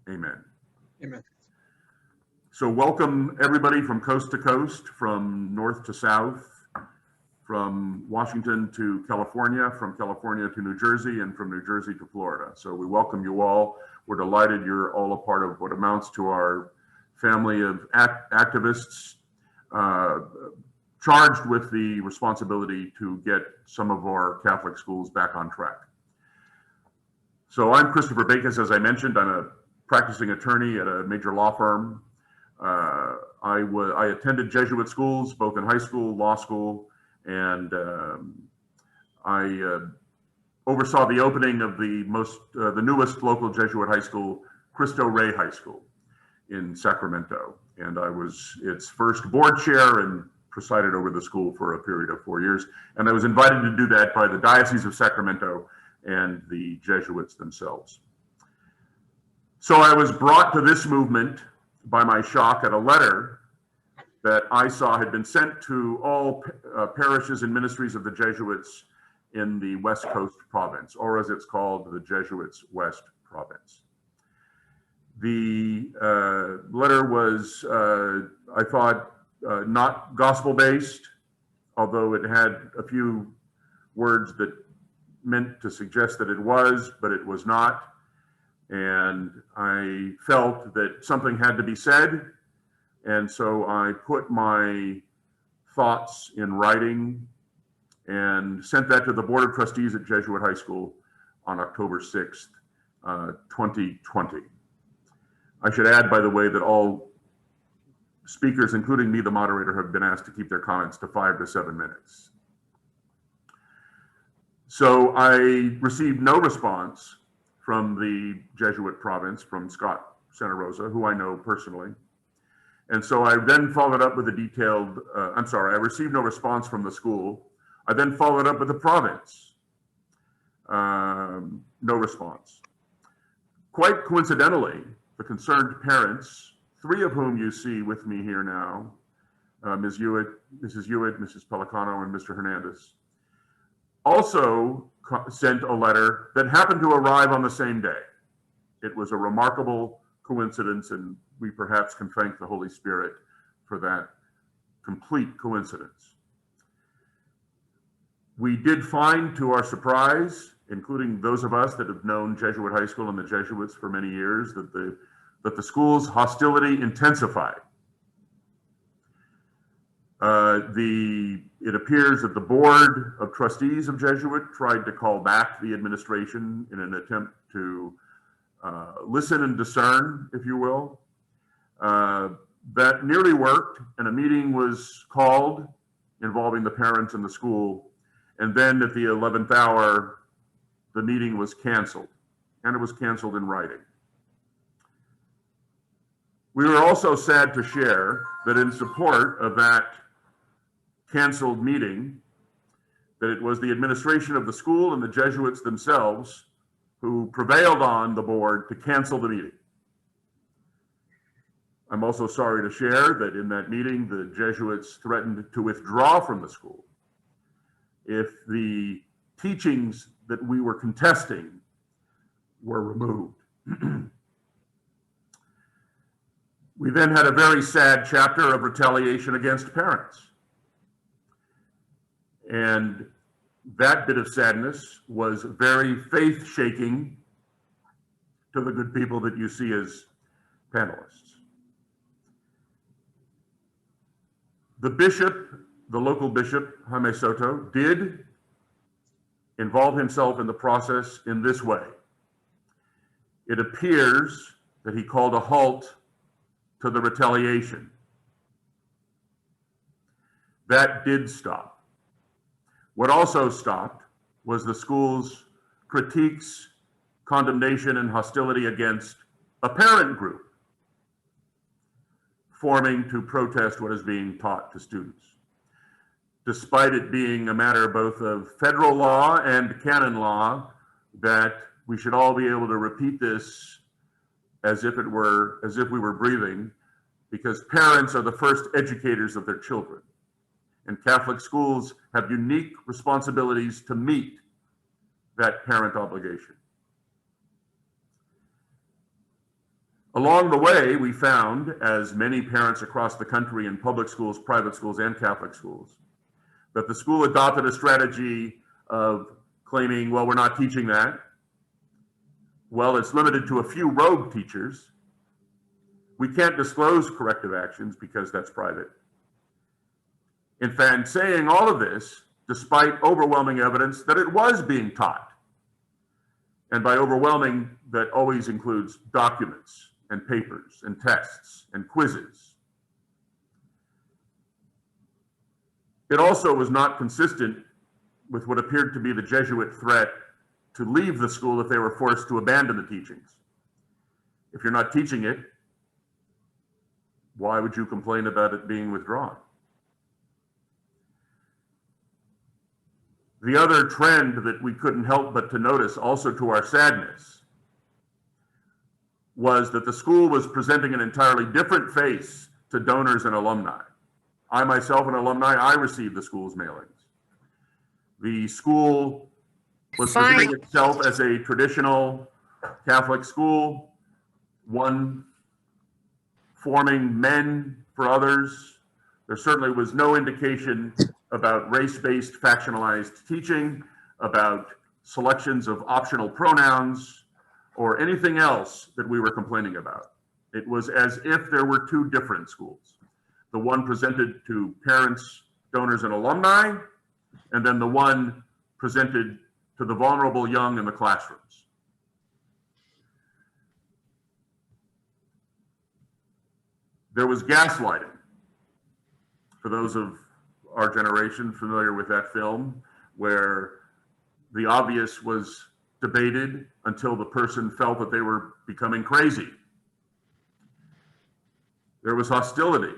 Amen. Amen. So welcome everybody from coast to coast, from north to south, from Washington to California, from California to New Jersey, and from New Jersey to Florida. So we welcome you all. We're delighted you're all a part of what amounts to our family of activists charged with the responsibility to get some of our Catholic schools back on track. So I'm Christopher Bacus, as I mentioned. I'm a practicing attorney at a major law firm. I attended Jesuit schools, both in high school, law school, and I oversaw the opening of the newest local Jesuit high school, Cristo Rey High School in Sacramento. And I was its first board chair and presided over the school for a period of 4 years. And I was invited to do that by the Diocese of Sacramento and the Jesuits themselves. So I was brought to this movement by my shock at a letter that I saw had been sent to all parishes and ministries of the Jesuits in the West Coast province, or as it's called, the Jesuits West Province. The letter was, I thought, not gospel-based, although it had a few words that meant to suggest that it was, but it was not. And I felt that something had to be said. And so I put my thoughts in writing and sent that to the Board of Trustees at Jesuit High School on October 6th, 2020. I should add, by the way, that all speakers, including me, the moderator, have been asked to keep their comments to 5 to 7 minutes. So I received no response from the Jesuit province, from Scott Santa Rosa, who I know personally. And so I then followed up with a detailed, I received no response from the school. I then followed up with the province. No response. Quite coincidentally, the concerned parents, 3 of whom you see with me here now, Mrs. Hewitt, Mrs. Pelicano, and Mr. Hernandez, also sent a letter that happened to arrive on the same day. It was a remarkable coincidence, and we perhaps can thank the Holy Spirit for that complete coincidence. We did find, to our surprise, including those of us that have known Jesuit High School and the Jesuits for many years, that the school's hostility intensified. It appears that the Board of Trustees of Jesuit tried to call back the administration in an attempt to listen and discern, if you will. That nearly worked, and a meeting was called involving the parents and the school. And then at the 11th hour, the meeting was canceled, and it was canceled in writing. We were also sad to share that in support of that canceled meeting, that it was the administration of the school and the Jesuits themselves who prevailed on the board to cancel the meeting. I'm also sorry to share that in that meeting, the Jesuits threatened to withdraw from the school if the teachings that we were contesting were removed. We then had a very sad chapter of retaliation against parents. And that bit of sadness was very faith-shaking to the good people that you see as panelists. The bishop, the local bishop, Jaime Soto, did involve himself in the process in this way. It appears that he called a halt to the retaliation. That did stop. What also stopped was the school's critiques, condemnation, and hostility against a parent group forming to protest what is being taught to students. Despite it being a matter both of federal law and canon law, that we should all be able to repeat this as if we were breathing, because parents are the first educators of their children. And Catholic schools have unique responsibilities to meet that parent obligation. Along the way, we found, as many parents across the country in public schools, private schools, and Catholic schools, that the school adopted a strategy of claiming, well, we're not teaching that. Well, it's limited to a few rogue teachers. We can't disclose corrective actions because that's private. In fact, saying all of this, despite overwhelming evidence that it was being taught. And by overwhelming, that always includes documents and papers and tests and quizzes. It also was not consistent with what appeared to be the Jesuit threat to leave the school if they were forced to abandon the teachings. If you're not teaching it, why would you complain about it being withdrawn? The other trend that we couldn't help but to notice, also to our sadness, was that the school was presenting an entirely different face to donors and alumni. I myself, an alumni, I received the school's mailings. The school was presenting itself as a traditional Catholic school, one forming men for others. There certainly was no indication about race-based factionalized teaching, about selections of optional pronouns, or anything else that we were complaining about. It was as if there were two different schools. The one presented to parents, donors, and alumni, and then the one presented to the vulnerable young in the classrooms. There was gaslighting. For those of our generation familiar with that film, where the obvious was debated until the person felt that they were becoming crazy. There was hostility.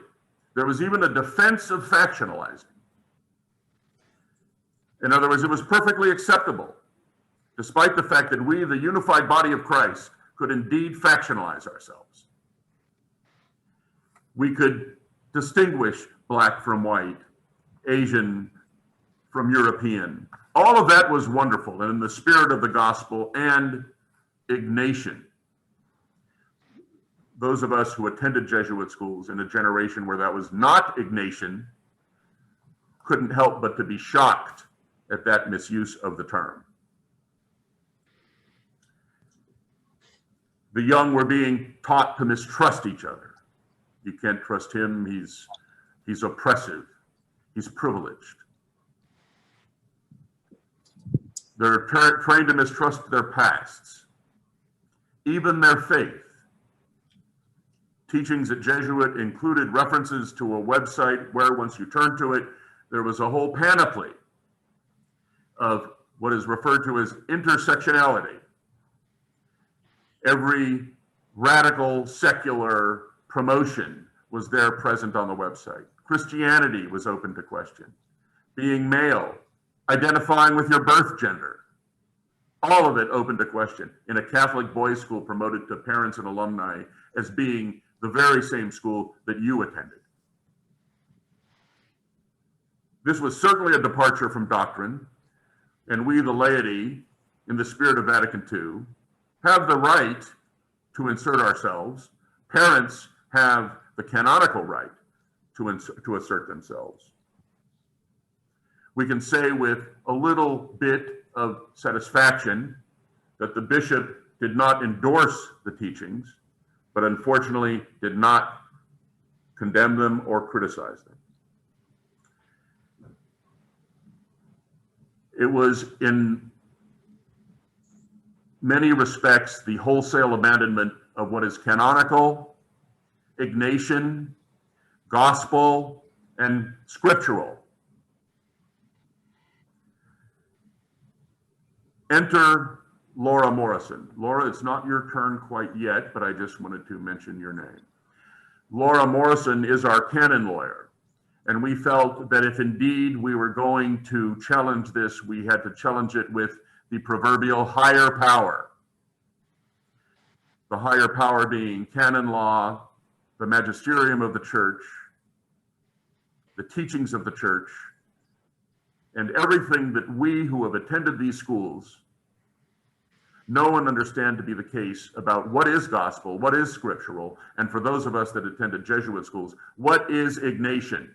There was even a defense of factionalizing. In other words, it was perfectly acceptable, despite the fact that we, the unified body of Christ, could indeed factionalize ourselves. We could distinguish black from white, Asian from European. All of that was wonderful and in the spirit of the gospel and Ignatian. Those of us who attended Jesuit schools in a generation where that was not Ignatian couldn't help but to be shocked at that misuse of the term. The young were being taught to mistrust each other. You can't trust him, he's oppressive, he's privileged. They're trained to mistrust their pasts, even their faith. Teachings at Jesuit included references to a website where, once you turn to it, there was a whole panoply of what is referred to as intersectionality. Every radical secular promotion was there present on the website. Christianity was open to question. Being male, identifying with your birth gender, all of it open to question in a Catholic boys' school promoted to parents and alumni as being the very same school that you attended. This was certainly a departure from doctrine, and we, the laity, in the spirit of Vatican II, have the right to insert ourselves. Parents have the canonical right to assert themselves. We can say with a little bit of satisfaction that the bishop did not endorse the teachings, but unfortunately did not condemn them or criticize them. It was in many respects the wholesale abandonment of what is canonical, Ignatian, gospel, and scriptural. Enter Laura Morrison. Laura, it's not your turn quite yet, but I just wanted to mention your name. Laura Morrison is our canon lawyer, and we felt that if indeed we were going to challenge this, we had to challenge it with the proverbial higher power. The higher power being canon law, the magisterium of the church, the teachings of the church, and everything that we who have attended these schools no one understand to be the case about what is gospel, what is scriptural, and for those of us that attended Jesuit schools, what is Ignatian?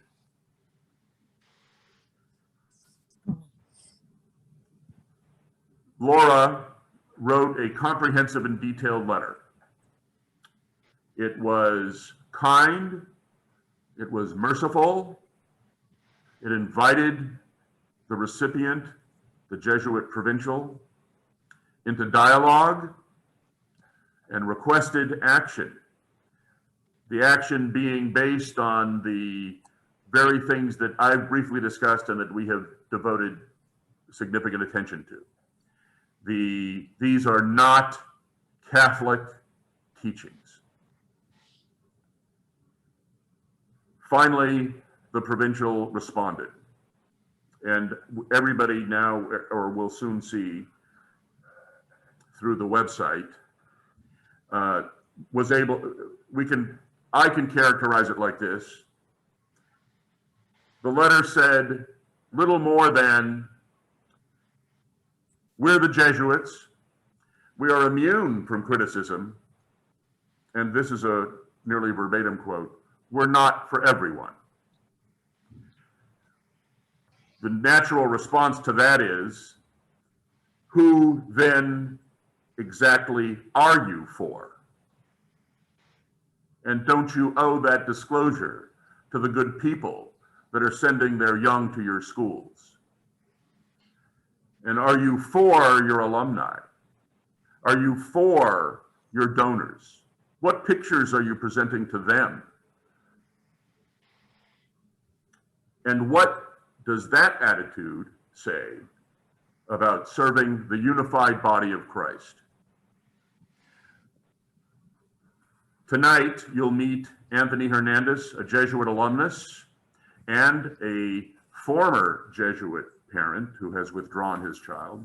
Laura wrote a comprehensive and detailed letter. It was kind, it was merciful, it invited the recipient, the Jesuit provincial, into dialogue and requested action. The action being based on the very things that I've briefly discussed and that we have devoted significant attention to. These are not Catholic teachings. Finally, the provincial responded. And everybody now, or will soon see through the website, was able, I can characterize it like this. The letter said little more than, we're the Jesuits, we are immune from criticism, and this is a nearly verbatim quote, we're not for everyone. The natural response to that is, who then exactly are you for? And don't you owe that disclosure to the good people that are sending their young to your schools? And are you for your alumni? Are you for your donors? What pictures are you presenting to them? And what does that attitude say about serving the unified body of Christ? Tonight, you'll meet Anthony Hernandez, a Jesuit alumnus, and a former Jesuit parent who has withdrawn his child.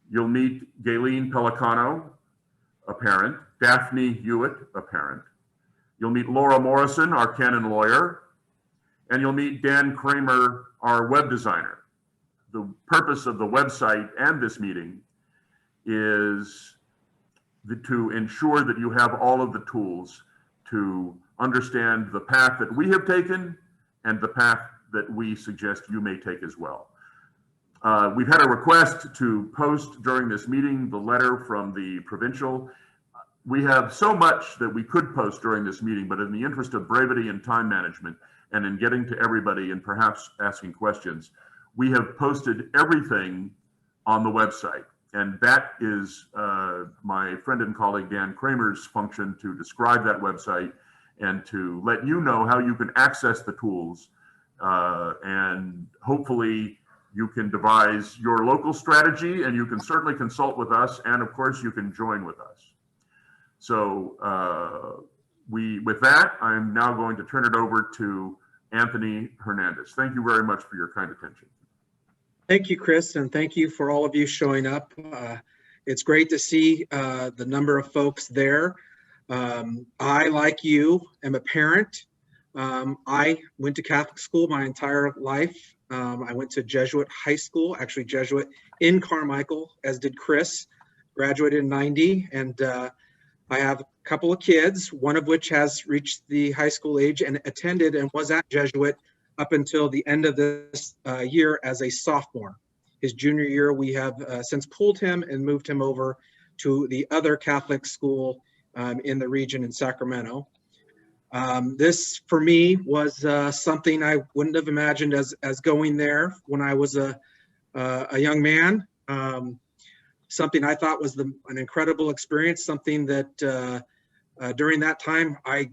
You'll meet Gayleen Pelicano, a parent, Daphne Hewitt, a parent. You'll meet Laura Morrison, our Canon Lawyer, and you'll meet Dan Kramer, our web designer. The purpose of the website and this meeting is to ensure that you have all of the tools to understand the path that we have taken and the path that we suggest you may take as well. We've had a request to post during this meeting the letter from the provincial. We have so much that we could post during this meeting, but in the interest of brevity and time management, and in getting to everybody and perhaps asking questions, we have posted everything on the website. And that is my friend and colleague Dan Kramer's function, to describe that website and to let you know how you can access the tools. And hopefully you can devise your local strategy, and you can certainly consult with us. And of course you can join with us. So with that, I'm now going to turn it over to Anthony Hernandez. Thank you very much for your kind attention. Thank you, Chris, and thank you for all of you showing up. It's great to see the number of folks there. I, like you, am a parent. I went to Catholic school my entire life. I went to Jesuit high school, actually Jesuit in Carmichael, as did Chris, graduated in '90, and I have a couple of kids, one of which has reached the high school age and attended and was at Jesuit up until the end of this year as a sophomore. His junior year, we have since pulled him and moved him over to the other Catholic school in the region in Sacramento. This, for me, was something I wouldn't have imagined as going there when I was a young man. Something I thought was an incredible experience, something that during that time I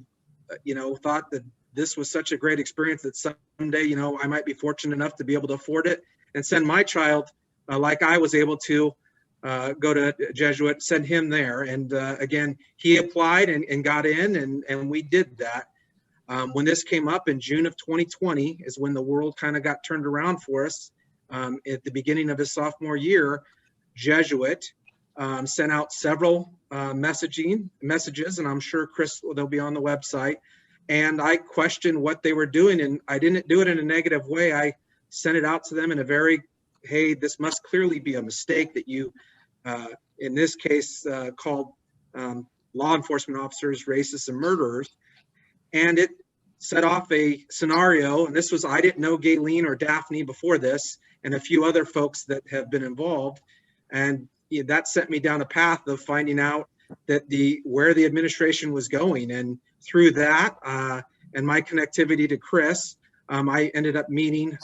thought that this was such a great experience that someday, I might be fortunate enough to be able to afford it and send my child, like I was able to go to Jesuit, send him there. And again, he applied and got in, and we did that. When this came up in June of 2020 is when the world kind of got turned around for us. At the beginning of his sophomore year, Jesuit sent out several messages, and I'm sure Chris, they'll be on the website. And I questioned what they were doing, and I didn't do it in a negative way. I sent it out to them in a very, hey, this must clearly be a mistake that you in this case called Law Enforcement Officers, Racists, and Murderers. And it set off a scenario, and this was, I didn't know Gayleen or Daphne before this, and a few other folks that have been involved. And that sent me down a path of finding out that where the administration was going. And through that and my connectivity to Chris, I ended up meeting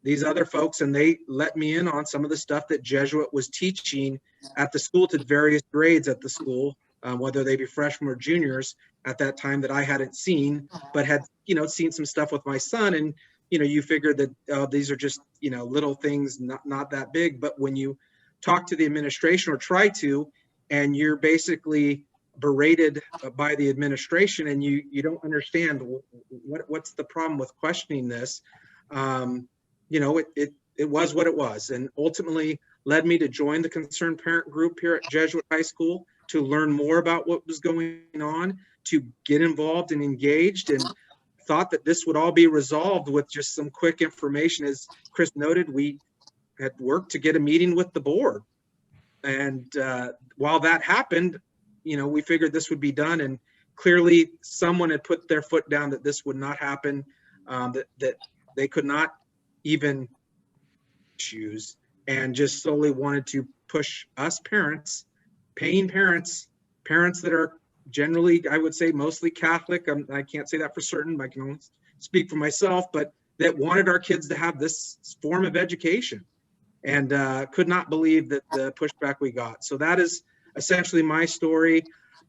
these other folks, and they let me in on some of the stuff that Jesuit was teaching at the school to various grades at the school, whether they be freshmen or juniors at that time that I hadn't seen, but had, seen some stuff with my son. And, you figured that these are just, little things, not that big. But when you talk to the administration or try to, and you're basically berated by the administration and you don't understand what's the problem with questioning this, it was what it was, and ultimately led me to join the concerned parent group here at Jesuit High School to learn more about what was going on, to get involved and engaged, and thought that this would all be resolved with just some quick information. As Chris noted, we had worked to get a meeting with the board. And while that happened, we figured this would be done. And clearly someone had put their foot down that this would not happen, that they could not even choose, and just solely wanted to push us parents, paying parents that are generally, I would say, mostly Catholic. I can't say that for certain. I can only speak for myself, but that wanted our kids to have this form of education, and could not believe that the pushback we got. So that is essentially my story.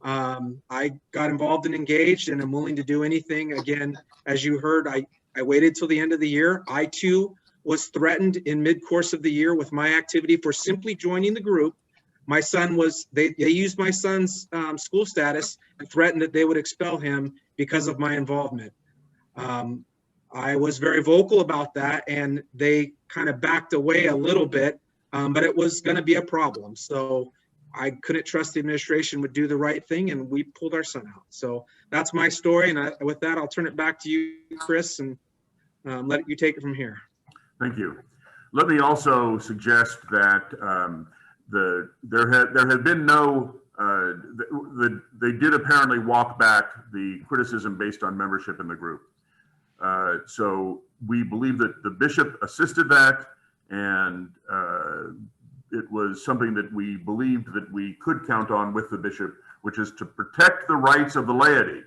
I got involved and engaged, and I'm willing to do anything. Again, as you heard, I waited till the end of the year. I too was threatened in mid-course of the year with my activity for simply joining the group. My son was, they used my son's school status and threatened that they would expel him because of my involvement. I was very vocal about that, and they kind of backed away a little bit, but it was going to be a problem. So I couldn't trust the administration would do the right thing, and we pulled our son out. So that's my story. And with that, I'll turn it back to you, Chris, and let you take it from here. Thank you. Let me also suggest that there had been no, they did apparently walk back the criticism based on membership in the group. So we believe that the bishop assisted that, and it was something that we believed that we could count on with the bishop, which is to protect the rights of the laity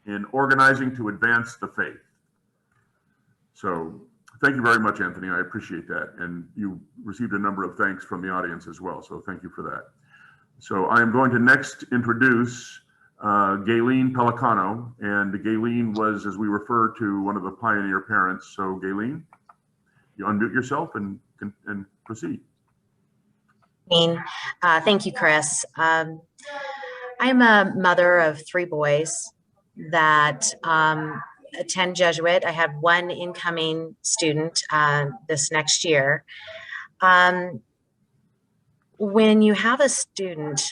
in organizing to advance the faith. So thank you very much, Anthony. I appreciate that. And you received a number of thanks from the audience as well. So thank you for that. So I am going to next introduce Gayleen Pelicano. And Gayleen was, as we refer to, one of the pioneer parents. So Gayleen, you unmute yourself and proceed. Thank you, Chris. I'm a mother of 3 boys that attend Jesuit. I have 1 incoming student this next year. When you have a student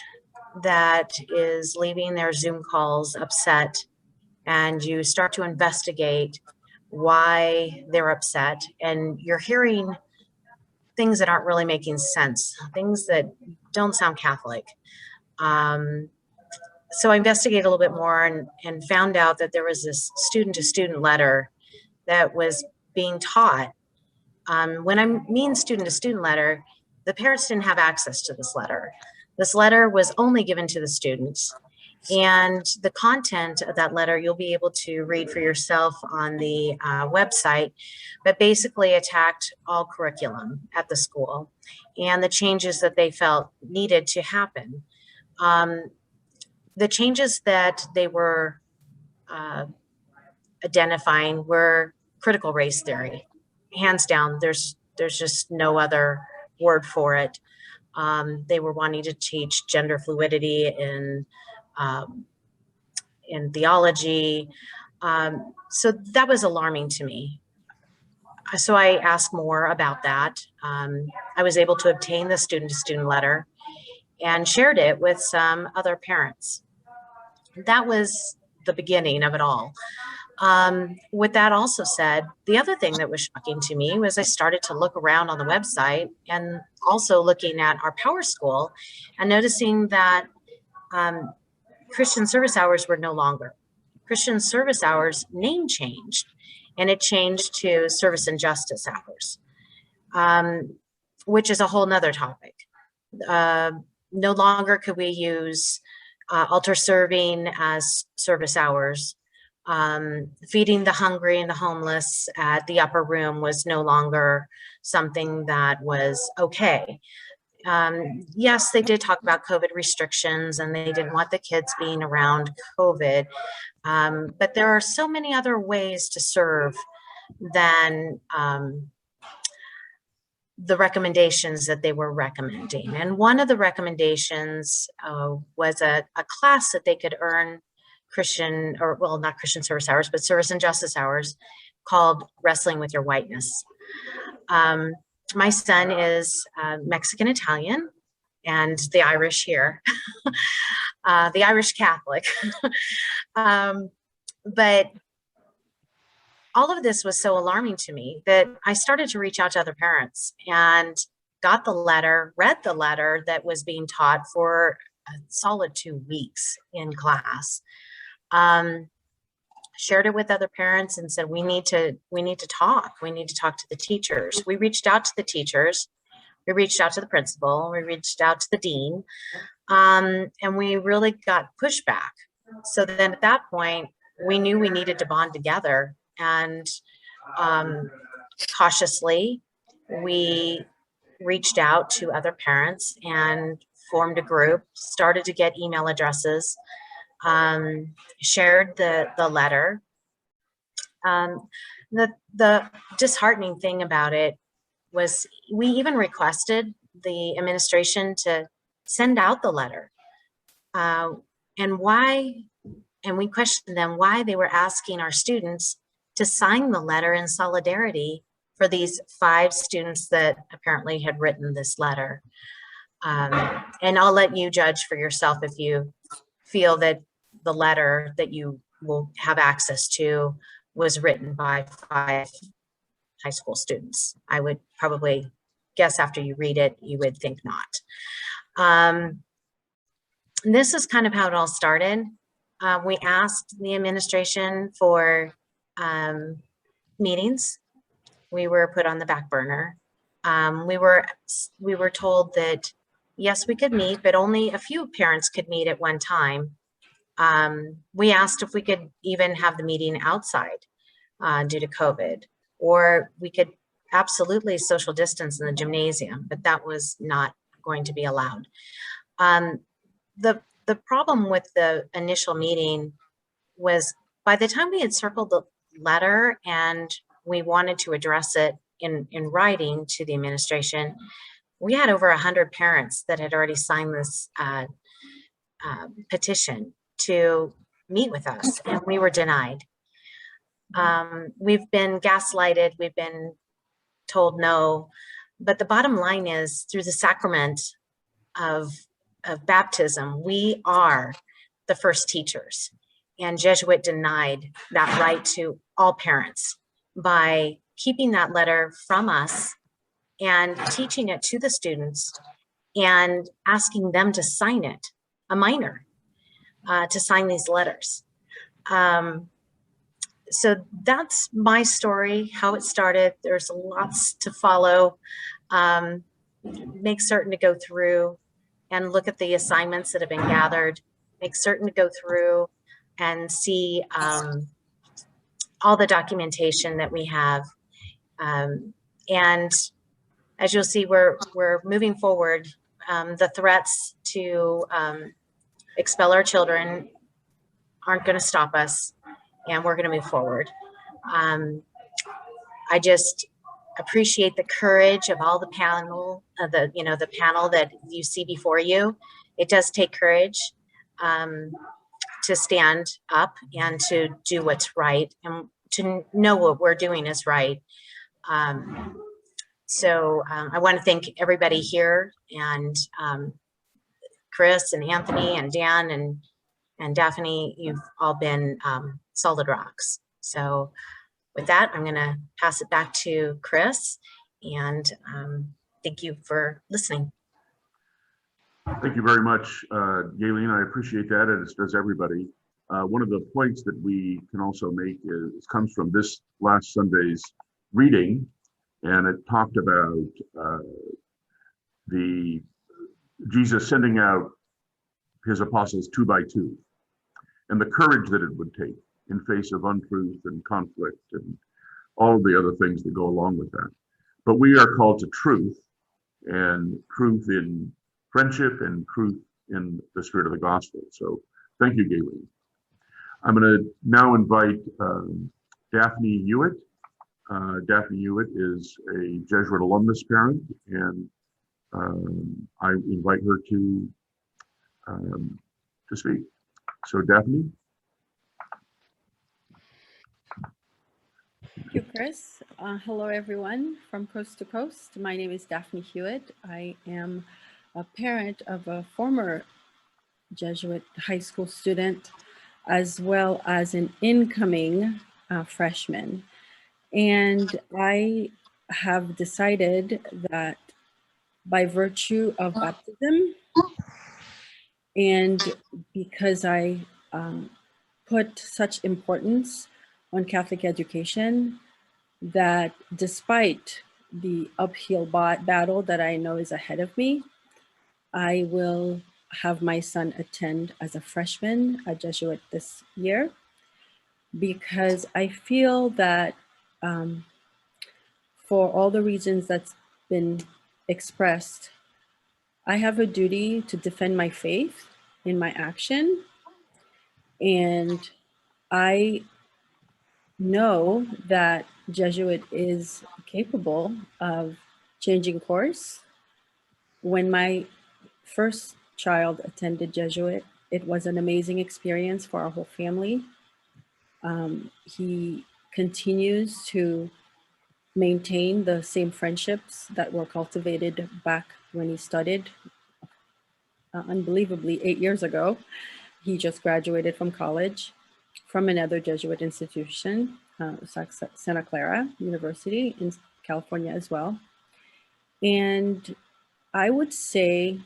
that is leaving their Zoom calls upset, and you start to investigate why they're upset, and you're hearing things that aren't really making sense, things that don't sound Catholic. So I investigated a little bit more and found out that there was this student-to-student letter that was being taught. When I mean student-to-student letter, the parents didn't have access to this letter. This letter was only given to the students. And the content of that letter, you'll be able to read for yourself on the website, but basically attacked all curriculum at the school and the changes that they felt needed to happen. The changes that they were identifying were critical race theory. Hands down, there's just no other word for it. They were wanting to teach gender fluidity in theology. So that was alarming to me. So I asked more about that. I was able to obtain the student-to-student letter and shared it with some other parents. That was the beginning of it all. With that also said, the other thing that was shocking to me was I started to look around on the website and also looking at our power school and noticing that Christian service hours were no longer. Christian service hours name changed, and it changed to service and justice hours, which is a whole nother topic. No longer could we use altar serving as service hours. Feeding the hungry and the homeless at the upper room was no longer something that was okay. Yes, they did talk about COVID restrictions and they didn't want the kids being around COVID. But there are so many other ways to serve than the recommendations that they were recommending. And one of the recommendations was a class that they could earn Christian, or well, not Christian service hours, but service and justice hours, called Wrestling with Your Whiteness. My son is Mexican Italian and the Irish here, the Irish Catholic. But all of this was so alarming to me that I started to reach out to other parents and got the letter, read the letter that was being taught for a solid 2 weeks in class. Shared it with other parents and said, we need to talk. We need to talk to the teachers. We reached out to the teachers. We reached out to the principal. We reached out to the dean. And we really got pushback. So then at that point, we knew we needed to bond together. And cautiously, we reached out to other parents and formed a group, started to get email addresses, shared the letter. The disheartening thing about it was we even requested the administration to send out the letter. And we questioned them why they were asking our students to sign the letter in solidarity for these 5 students that apparently had written this letter. And I'll let you judge for yourself if you feel that the letter that you will have access to was written by 5 high school students. I would probably guess after you read it, you would think not. This is kind of how it all started. We asked the administration for meetings. We were put on the back burner. We were told that yes, we could meet, but only a few parents could meet at one time. We asked if we could even have the meeting outside due to COVID, or we could absolutely social distance in the gymnasium, but that was not going to be allowed. The problem with the initial meeting was by the time we had circled the letter and we wanted to address it in writing to the administration, we had over 100 parents that had already signed this petition to meet with us, and we were denied. We've been gaslighted, we've been told no, but the bottom line is through the sacrament of baptism, we are the first teachers, and Jesuit denied that right to all parents by keeping that letter from us and teaching it to the students and asking them to sign it, a minor, to sign these letters. So that's my story, how it started. There's lots to follow. Make certain to go through and look at the assignments that have been gathered. Make certain to go through and see all the documentation that we have. And as you'll see, we're moving forward. The threats to expel our children aren't going to stop us, and we're going to move forward. I just appreciate the courage of all the panel, the panel that you see before you. It does take courage to stand up and to do what's right and to know what we're doing is right. So I want to thank everybody here, and Chris and Anthony and Dan and Daphne. You've all been solid rocks. So with that, I'm going to pass it back to Chris, and thank you for listening. Thank you very much, Galen. I appreciate that, as does everybody. One of the points that we can also make comes from this last Sunday's reading, and it talked about the Jesus sending out his apostles 2 by 2, and the courage that it would take in face of untruth and conflict and all the other things that go along with that. But we are called to truth, and truth in friendship and truth in the spirit of the gospel. So thank you, Galen. I'm going to now invite Daphne Hewitt. Daphne Hewitt is a Jesuit alumnus parent, and I invite her to speak. So Daphne. Thank you, Chris. Hello, everyone from coast to coast. My name is Daphne Hewitt. I am a parent of a former Jesuit high school student, as well as an incoming freshman. And I have decided that by virtue of baptism, and because I put such importance on Catholic education, that despite the uphill battle that I know is ahead of me, I will have my son attend as a freshman, a Jesuit this year, because I feel that for all the reasons that's been expressed, I have a duty to defend my faith in my action. And I know that Jesuit is capable of changing course. When my first child attended Jesuit, it was an amazing experience for our whole family. He continues to maintain the same friendships that were cultivated back when he studied, unbelievably 8 years ago. He just graduated from college from another Jesuit institution, Santa Clara University in California as well. And I would say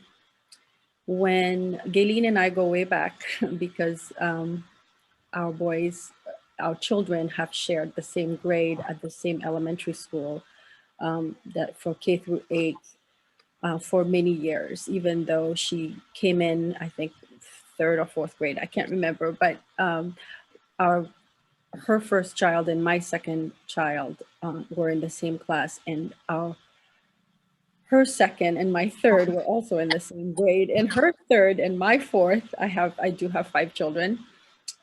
when Galen and I go way back, because our children have shared the same grade at the same elementary school, that for K through 8 for many years, even though she came in, I think, 3rd or 4th grade, I can't remember, but her first child and my second child were in the same class, and her second and my third were also in the same grade, and her third and my fourth, I do have 5 children,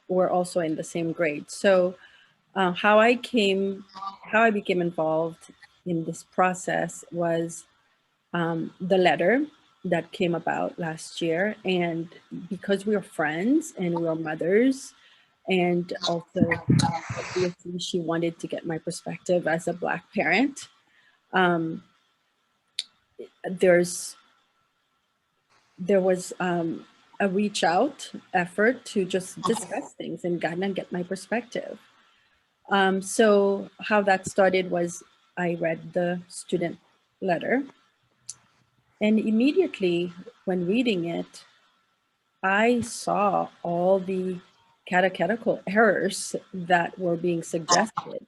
were also in the same grade. So how I became involved in this process was the letter that came about last year. And because we are friends and we are mothers, and also obviously she wanted to get my perspective as a Black parent, there was a reach out effort to just discuss things and get my perspective. So how that started was I read the student letter, and immediately when reading it, I saw all the catechetical errors that were being suggested.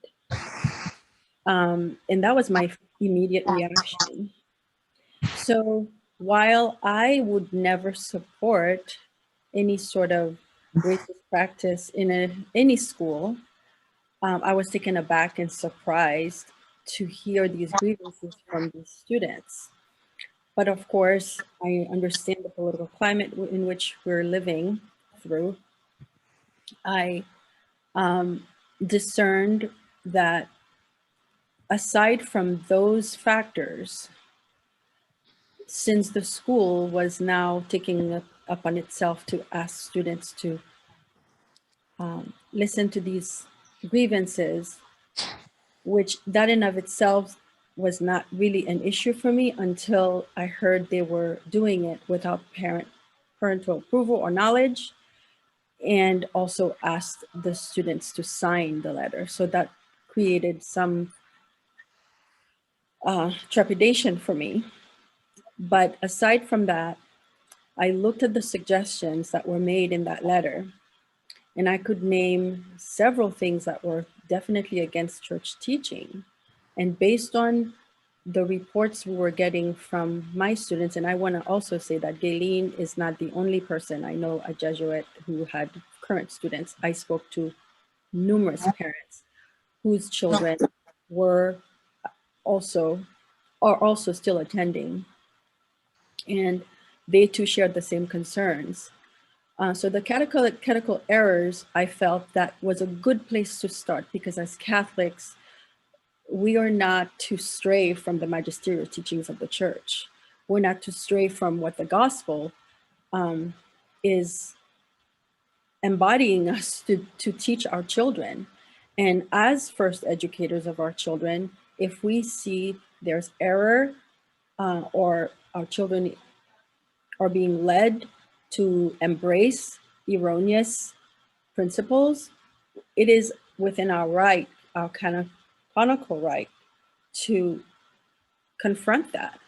And that was my immediate reaction. So while I would never support any sort of racist practice in any school, I was taken aback and surprised to hear these grievances from these students. But of course, I understand the political climate in which we're living through. I discerned that aside from those factors, since the school was now taking it upon itself to ask students to listen to these grievances, which that in of itself was not really an issue for me until I heard they were doing it without parental approval or knowledge. and also asked the students to sign the letter. So that created some trepidation for me. But aside from that, I looked at the suggestions that were made in that letter, and I could name several things that were definitely against church teaching. And based on the reports we were getting from my students, and I want to also say that Gayleen is not the only person I know, a Jesuit, who had current students. I spoke to numerous parents whose children were also, are also still attending, and they too shared the same concerns. So the catechetical errors, I felt that was a good place to start, because as Catholics, we are not to stray from the magisterial teachings of the church. We're not to stray from what the gospel is embodying us to teach our children. And as first educators of our children, if we see there's error or our children are being led to embrace erroneous principles, it is within our right, our canonical right, to confront that.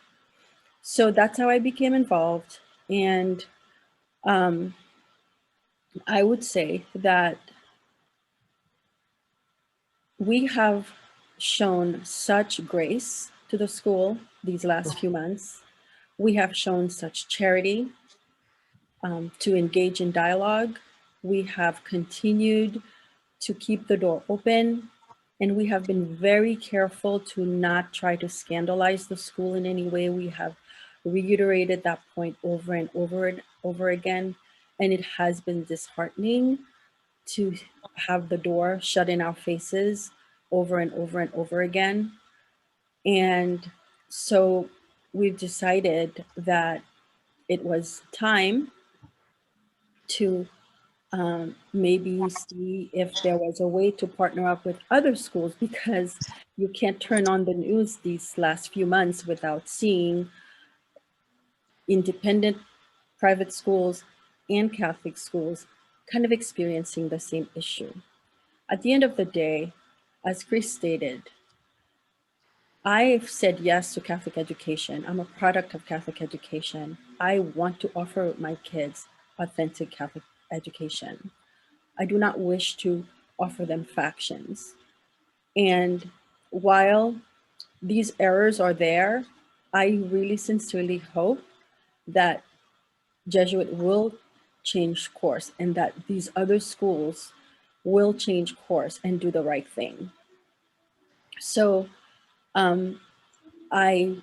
So that's how I became involved. And I would say that we have shown such grace to the school these last few months. We have shown such charity to engage in dialogue. We have continued to keep the door open, and we have been very careful to not try to scandalize the school in any way. We have reiterated that point over and over and over again, and it has been disheartening to have the door shut in our faces over and over and over again. And so we've decided that it was time to maybe see if there was a way to partner up with other schools, because you can't turn on the news these last few months without seeing independent private schools and Catholic schools kind of experiencing the same issue. At the end of the day, as Chris stated, I've said yes to Catholic education. I'm a product of Catholic education. I want to offer my kids authentic Catholic education. I do not wish to offer them factions. And while these errors are there, I really sincerely hope that Jesuit will change course, and that these other schools will change course and do the right thing. So I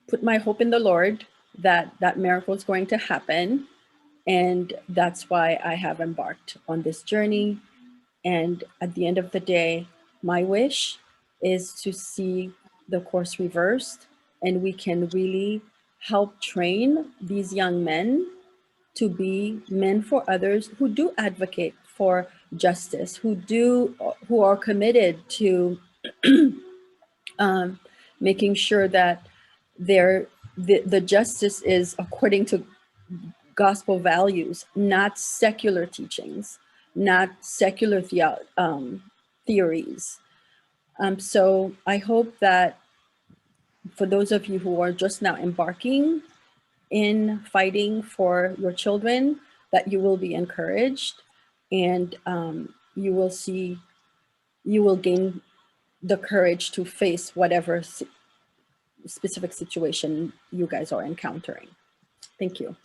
put my hope in the Lord that that miracle is going to happen. And that's why I have embarked on this journey. And at the end of the day, my wish is to see the course reversed, and we can really help train these young men to be men for others, who do advocate for justice, who are committed to making sure that the justice is according to gospel values, not secular teachings, not secular theories. So I hope that for those of you who are just now embarking in fighting for your children, that you will be encouraged, and you will gain the courage to face whatever specific situation you guys are encountering. Thank you.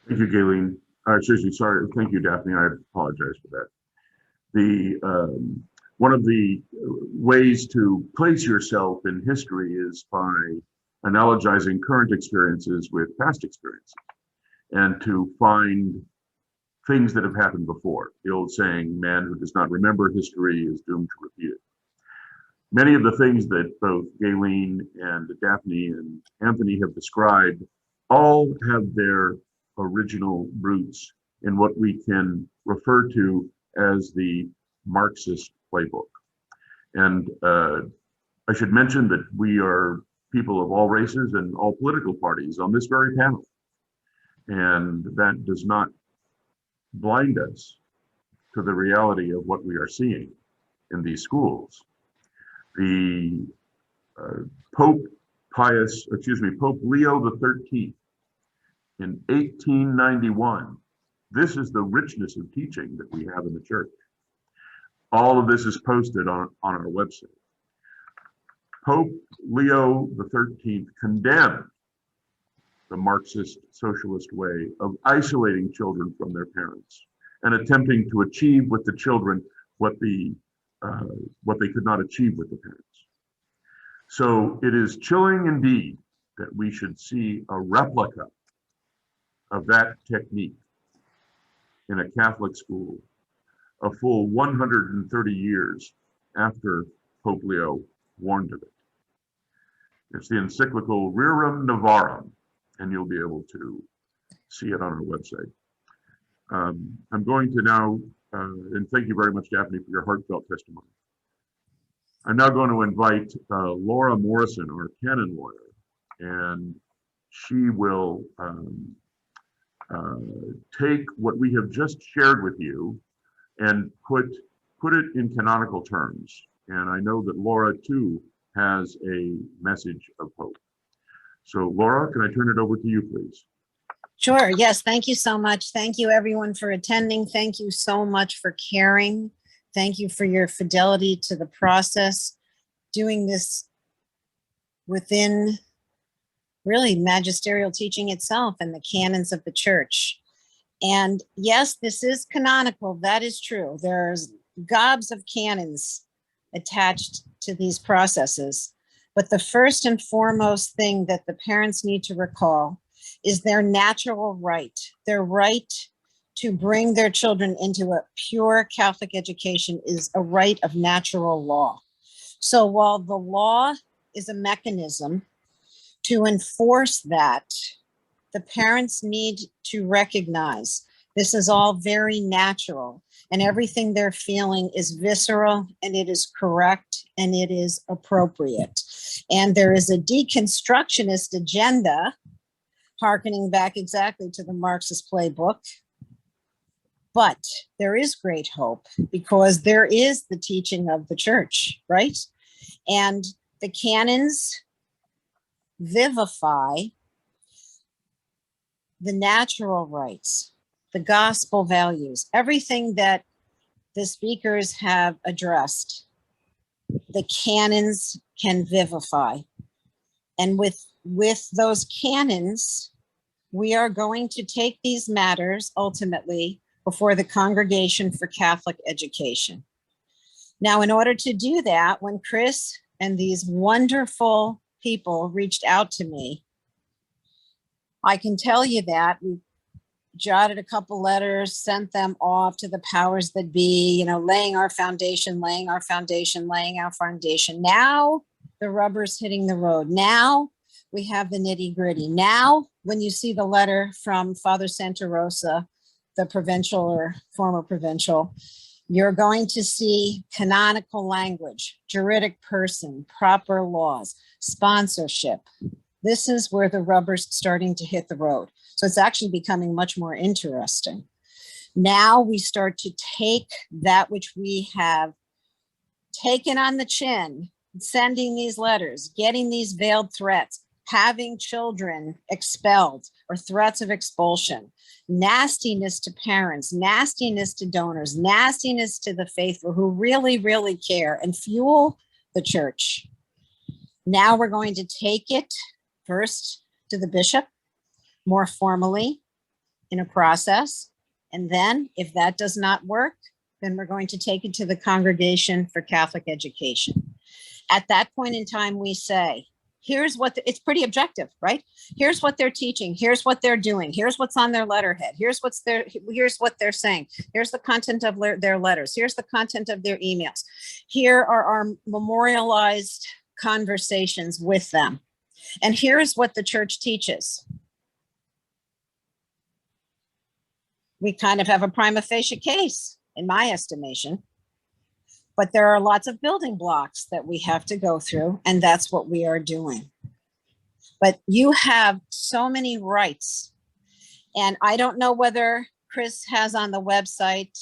Thank you, Gayleen. Seriously, sorry. Thank you, Daphne. I apologize for that. One of the ways to place yourself in history is by analogizing current experiences with past experiences, and to find things that have happened before. The old saying, man who does not remember history is doomed to repeat it. Many of the things that both Gayleen and Daphne and Anthony have described all have their original roots in what we can refer to as the Marxist playbook. And I should mention that we are people of all races and all political parties on this very panel. And that does not blind us to the reality of what we are seeing in these schools. The Pope Leo XIII in 1891, this is the richness of teaching that we have in the church. All of this is posted on our website. Pope Leo XIII condemned the Marxist socialist way of isolating children from their parents and attempting to achieve with the children what they could not achieve with the parents. So it is chilling indeed that we should see a replica of that technique in a Catholic school a full 130 years after Pope Leo warned of it. It's the encyclical Rerum Novarum, and you'll be able to see it on our website. I'm going to now, and thank you very much, Daphne, for your heartfelt testimony. I'm now going to invite Laura Morrison, our Canon Lawyer, and she will take what we have just shared with you and put it in canonical terms. And I know that Laura too has a message of hope. So Laura, can I turn it over to you, please? Sure. Yes. Thank you so much. Thank you everyone for attending. Thank you so much for caring. Thank you for your fidelity to the process, doing this within really magisterial teaching itself and the canons of the church. And yes, this is canonical. That is true. There's gobs of canons attached to these processes. But the first and foremost thing that the parents need to recall is their natural right, their right to bring their children into a pure Catholic education is a right of natural law. So while the law is a mechanism to enforce that, the parents need to recognize this is all very natural and everything they're feeling is visceral and it is correct and it is appropriate. And there is a deconstructionist agenda, hearkening back exactly to the Marxist playbook. But there is great hope because there is the teaching of the church, right? And the canons vivify the natural rights, the gospel values, everything that the speakers have addressed, the canons can vivify. And with those canons, we are going to take these matters ultimately before the Congregation for Catholic Education. Now, in order to do that, when Chris and these wonderful people reached out to me, I can tell you that we jotted a couple letters, sent them off to the powers that be, laying our foundation, laying our foundation, laying our foundation. Now the rubber's hitting the road. Now we have the nitty gritty. Now, when you see the letter from Father Santa Rosa, the provincial or former provincial, you're going to see canonical language, juridic person, proper laws, sponsorship. This is where the rubber's starting to hit the road. So it's actually becoming much more interesting. Now we start to take that which we have taken on the chin, sending these letters, getting these veiled threats, having children expelled or threats of expulsion, nastiness to parents, nastiness to donors, nastiness to the faithful who really, really care and fuel the church. Now we're going to take it first to the bishop, more formally in a process. And then if that does not work, then we're going to take it to the Congregation for Catholic Education. At that point in time, we say, here's what, it's pretty objective, right? Here's what they're teaching. Here's what they're doing. Here's what's on their letterhead. Here's what they're saying. Here's the content of their letters. Here's the content of their emails. Here are our memorialized conversations with them. And here's what the church teaches. We kind of have a prima facie case, in my estimation. But there are lots of building blocks that we have to go through, and that's what we are doing. But you have so many rights. And I don't know whether Chris has on the website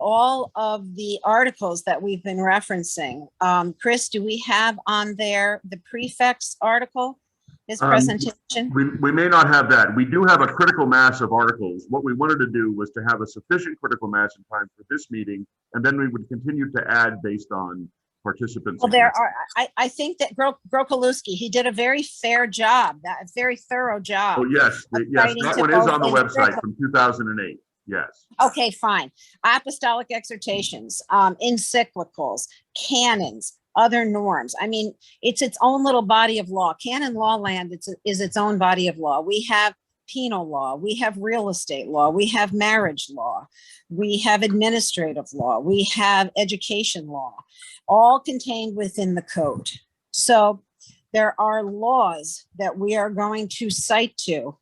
all of the articles that we've been referencing. Chris, do we have on there the prefect's article, his presentation? We may not have that. We do have a critical mass of articles. What we wanted to do was to have a sufficient critical mass in time for this meeting, and then we would continue to add based on participants. Well, there are, I think that Grokolewski, he did a very fair job, a very thorough job. Oh, yes, yes, that one is on the website from 2008. Yes. Okay, fine. Apostolic exhortations, encyclicals, canons, other norms. I mean, it's its own little body of law. Canon law land is its own body of law. We have penal law, we have real estate law, we have marriage law, we have administrative law, we have education law, all contained within the code. So there are laws that we are going to cite to,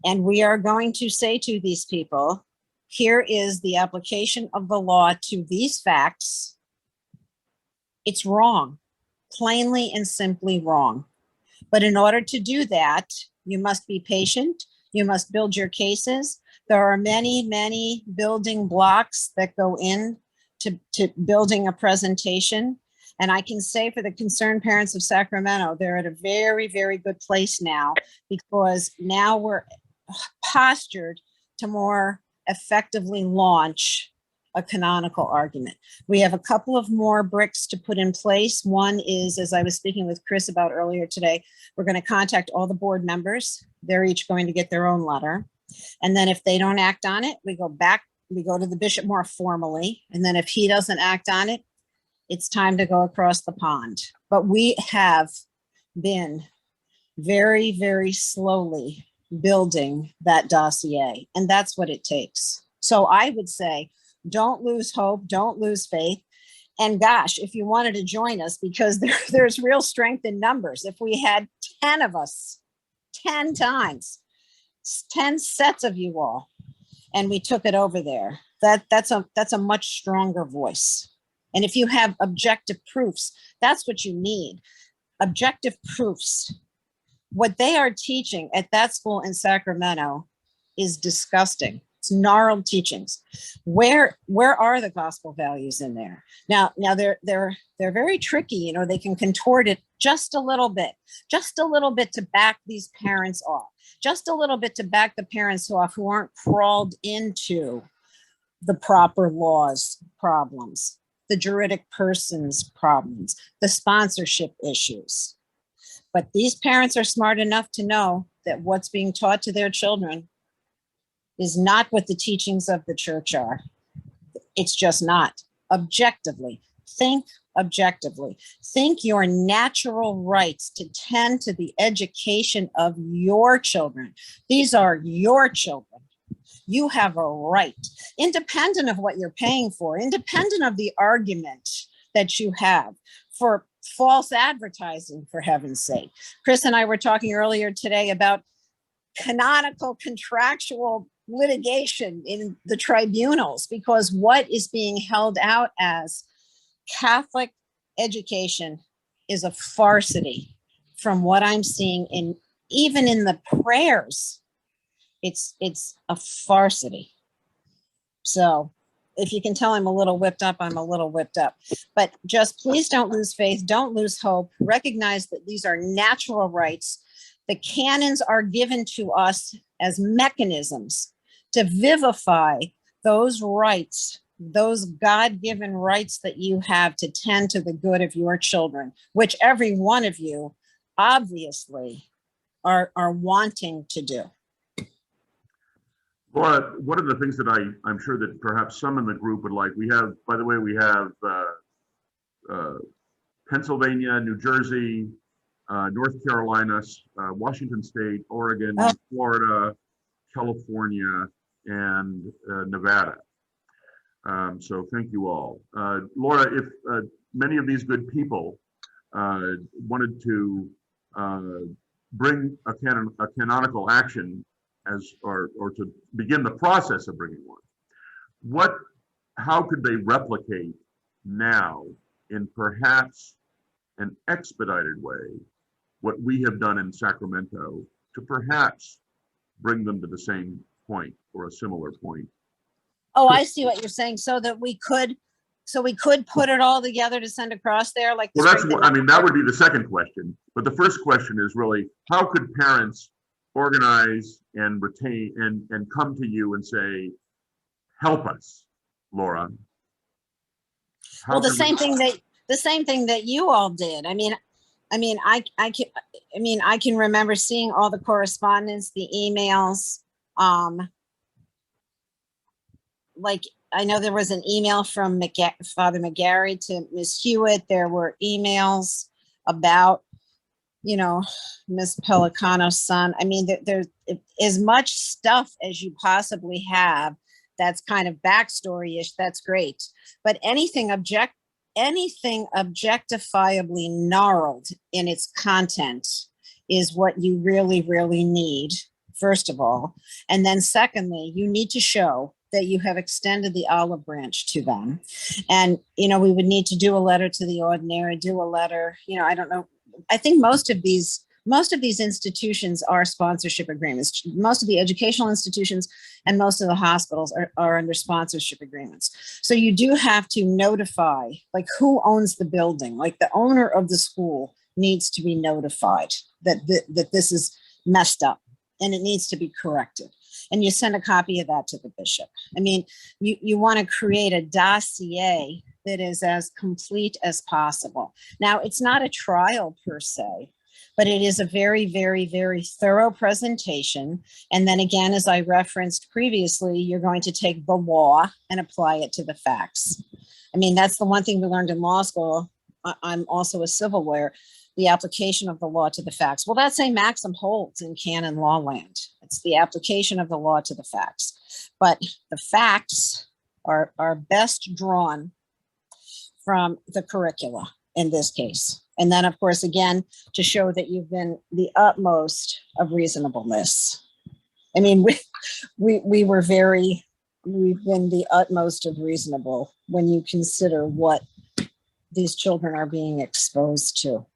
and we are going to say to these people, here is the application of the law to these facts. It's wrong, plainly and simply wrong. But in order to do that, you must be patient. You must build your cases. There are many, many building blocks that go in to building a presentation. And I can say for the concerned parents of Sacramento, they're at a very, very good place now, because now we're postured to more effectively launch a canonical argument. We have a couple of more bricks to put in place. One is, as I was speaking with Chris about earlier today, we're going to contact all the board members. They're each going to get their own letter. And then if they don't act on it, we go back, we go to the bishop more formally. And then if he doesn't act on it, it's time to go across the pond. But we have been very, very slowly building that dossier, and that's what it takes. So I would say, don't lose hope, don't lose faith. And gosh, if you wanted to join us, because there's real strength in numbers. If we had 10 of us, 10 times, 10 sets of you all, and we took it over there, that's a much stronger voice. And if you have objective proofs, that's what you need. Objective proofs. What they are teaching at that school in Sacramento is disgusting. It's gnarled teachings. Where are the gospel values in there? Now they're very tricky. You know, they can contort it just a little bit to back these parents off, just a little bit to back the parents off who aren't crawled into the proper laws problems, the juridic persons problems, the sponsorship issues. But these parents are smart enough to know that what's being taught to their children is not what the teachings of the church are. It's just not. Objectively, think objectively. Think your natural rights to tend to the education of your children. These are your children. You have a right, independent of what you're paying for, independent of the argument that you have for false advertising, for heaven's sake. Chris and I were talking earlier today about canonical contractual litigation in the tribunals, because what is being held out as Catholic education is a farcity from what I'm seeing in even in the prayers. It's a farcity. So if you can tell I'm a little whipped up, I'm a little whipped up. But just please don't lose faith. Don't lose hope. Recognize that these are natural rights. The canons are given to us as mechanisms to vivify those rights, those God-given rights that you have to tend to the good of your children, which every one of you obviously are wanting to do. Laura, one of the things that I'm sure that perhaps some in the group would like, we have, by the way, we have Pennsylvania, New Jersey, North Carolina, Washington State, Oregon, Florida, California, and Nevada. So thank you all. Laura, if many of these good people wanted to bring a canonical action or to begin the process of bringing one, how could they replicate now in perhaps an expedited way what we have done in Sacramento to perhaps bring them to the same point or a similar point. Oh, I see what you're saying. So that we could put it all together to send across there, like. Well, that's what, I mean, that would be the second question. But the first question is really, how could parents organize and retain and come to you and say, help us, Laura? Well, the same thing that you all did. I can remember seeing all the correspondence, the emails. Like, I know there was an email from Father McGarry to Miss Hewitt. There were emails about, Miss Pelicano's son. I mean, there's as much stuff as you possibly have that's kind of backstory-ish. That's great. But anything objectifiably gnarled in its content is what you really, really need, first of all. And then secondly, you need to show that you have extended the olive branch to them. And, we would need to do a letter to the ordinary, do a letter, I don't know. I think most of these institutions are sponsorship agreements. Most of the educational institutions and most of the hospitals are under sponsorship agreements. So you do have to notify, like, who owns the building. Like, the owner of the school needs to be notified that this is messed up and it needs to be corrected. And you send a copy of that to the bishop. I mean, you want to create a dossier that is as complete as possible. Now, it's not a trial per se, but it is a very, very, very thorough presentation. And then again, as I referenced previously, you're going to take the law and apply it to the facts. I mean, that's the one thing we learned in law school. I'm also a civil lawyer, the application of the law to the facts. Well, that same maxim holds in canon law land. It's the application of the law to the facts. But the facts are best drawn from the curricula in this case. And then, of course, again, to show that you've been the utmost of reasonableness. I mean, we've been the utmost of reasonable when you consider what these children are being exposed to.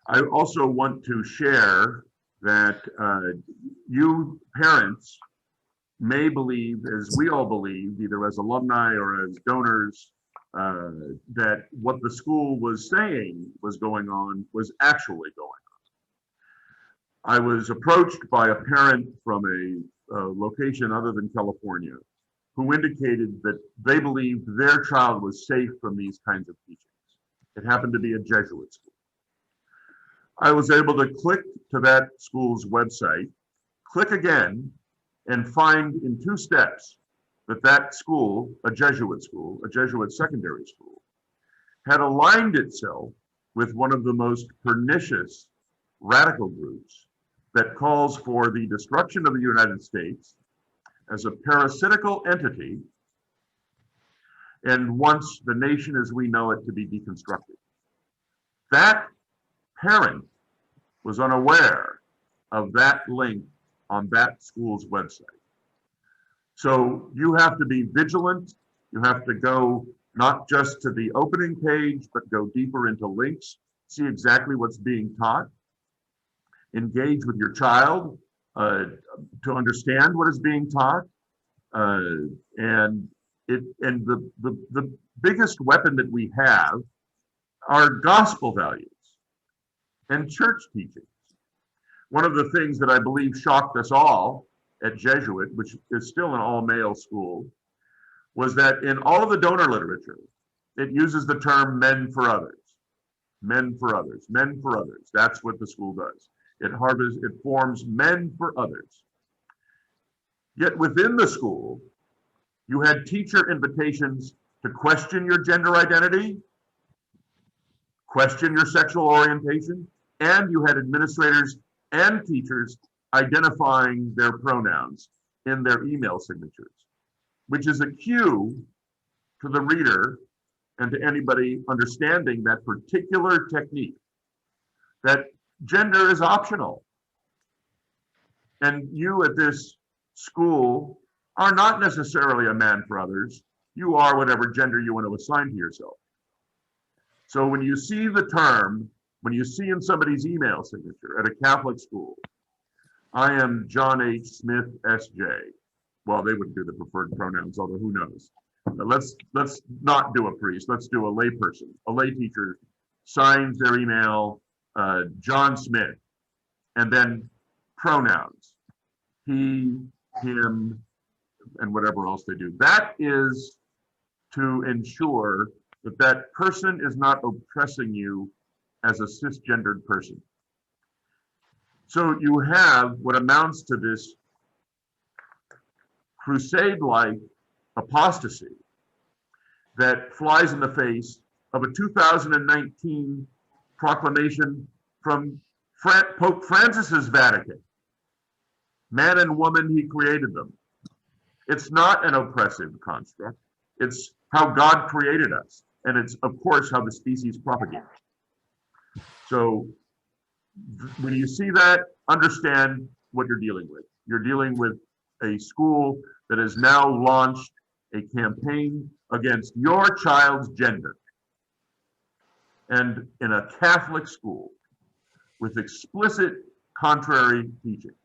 I also want to share that you parents may believe, as we all believe, either as alumni or as donors, that what the school was saying was going on was actually going on. I was approached by a parent from a location other than California who indicated that they believed their child was safe from these kinds of teachings. It happened to be a Jesuit school. I was able to click to that school's website, click again, and find in 2 steps that school, a Jesuit school, a Jesuit secondary school, had aligned itself with one of the most pernicious radical groups that calls for the destruction of the United States as a parasitical entity and wants the nation as we know it to be deconstructed. That parent was unaware of that link on that school's website. So you have to be vigilant. You have to go not just to the opening page, but go deeper into links, see exactly what's being taught, engage with your child to understand what is being taught. And the biggest weapon that we have are gospel values and church teachings. One of the things that I believe shocked us all at Jesuit, which is still an all-male school, was that in all of the donor literature, it uses the term men for others, men for others, men for others. That's what the school does. It forms men for others. Yet within the school, you had teacher invitations to question your gender identity, question your sexual orientation, and you had administrators and teachers identifying their pronouns in their email signatures, which is a cue to the reader and to anybody understanding that particular technique, that gender is optional. And you at this school are not necessarily a man for others. You are whatever gender you want to assign to yourself. So when you see the term, when you see in somebody's email signature at a Catholic school, I am John H. Smith, S.J. Well, they wouldn't do the preferred pronouns, although who knows. But let's not do a priest. Let's do a layperson. A lay teacher signs their email, John Smith, and then pronouns, he, him, and whatever else they do. That is to ensure that that person is not oppressing you as a cisgendered person. So you have what amounts to this crusade-like apostasy that flies in the face of a 2019 proclamation from Pope Francis's Vatican. Man and woman, he created them. It's not an oppressive construct. It's how God created us. And it's, of course, how the species propagates. So when you see that, understand what you're dealing with. You're dealing with a school that has now launched a campaign against your child's gender. And in a Catholic school with explicit contrary teachings.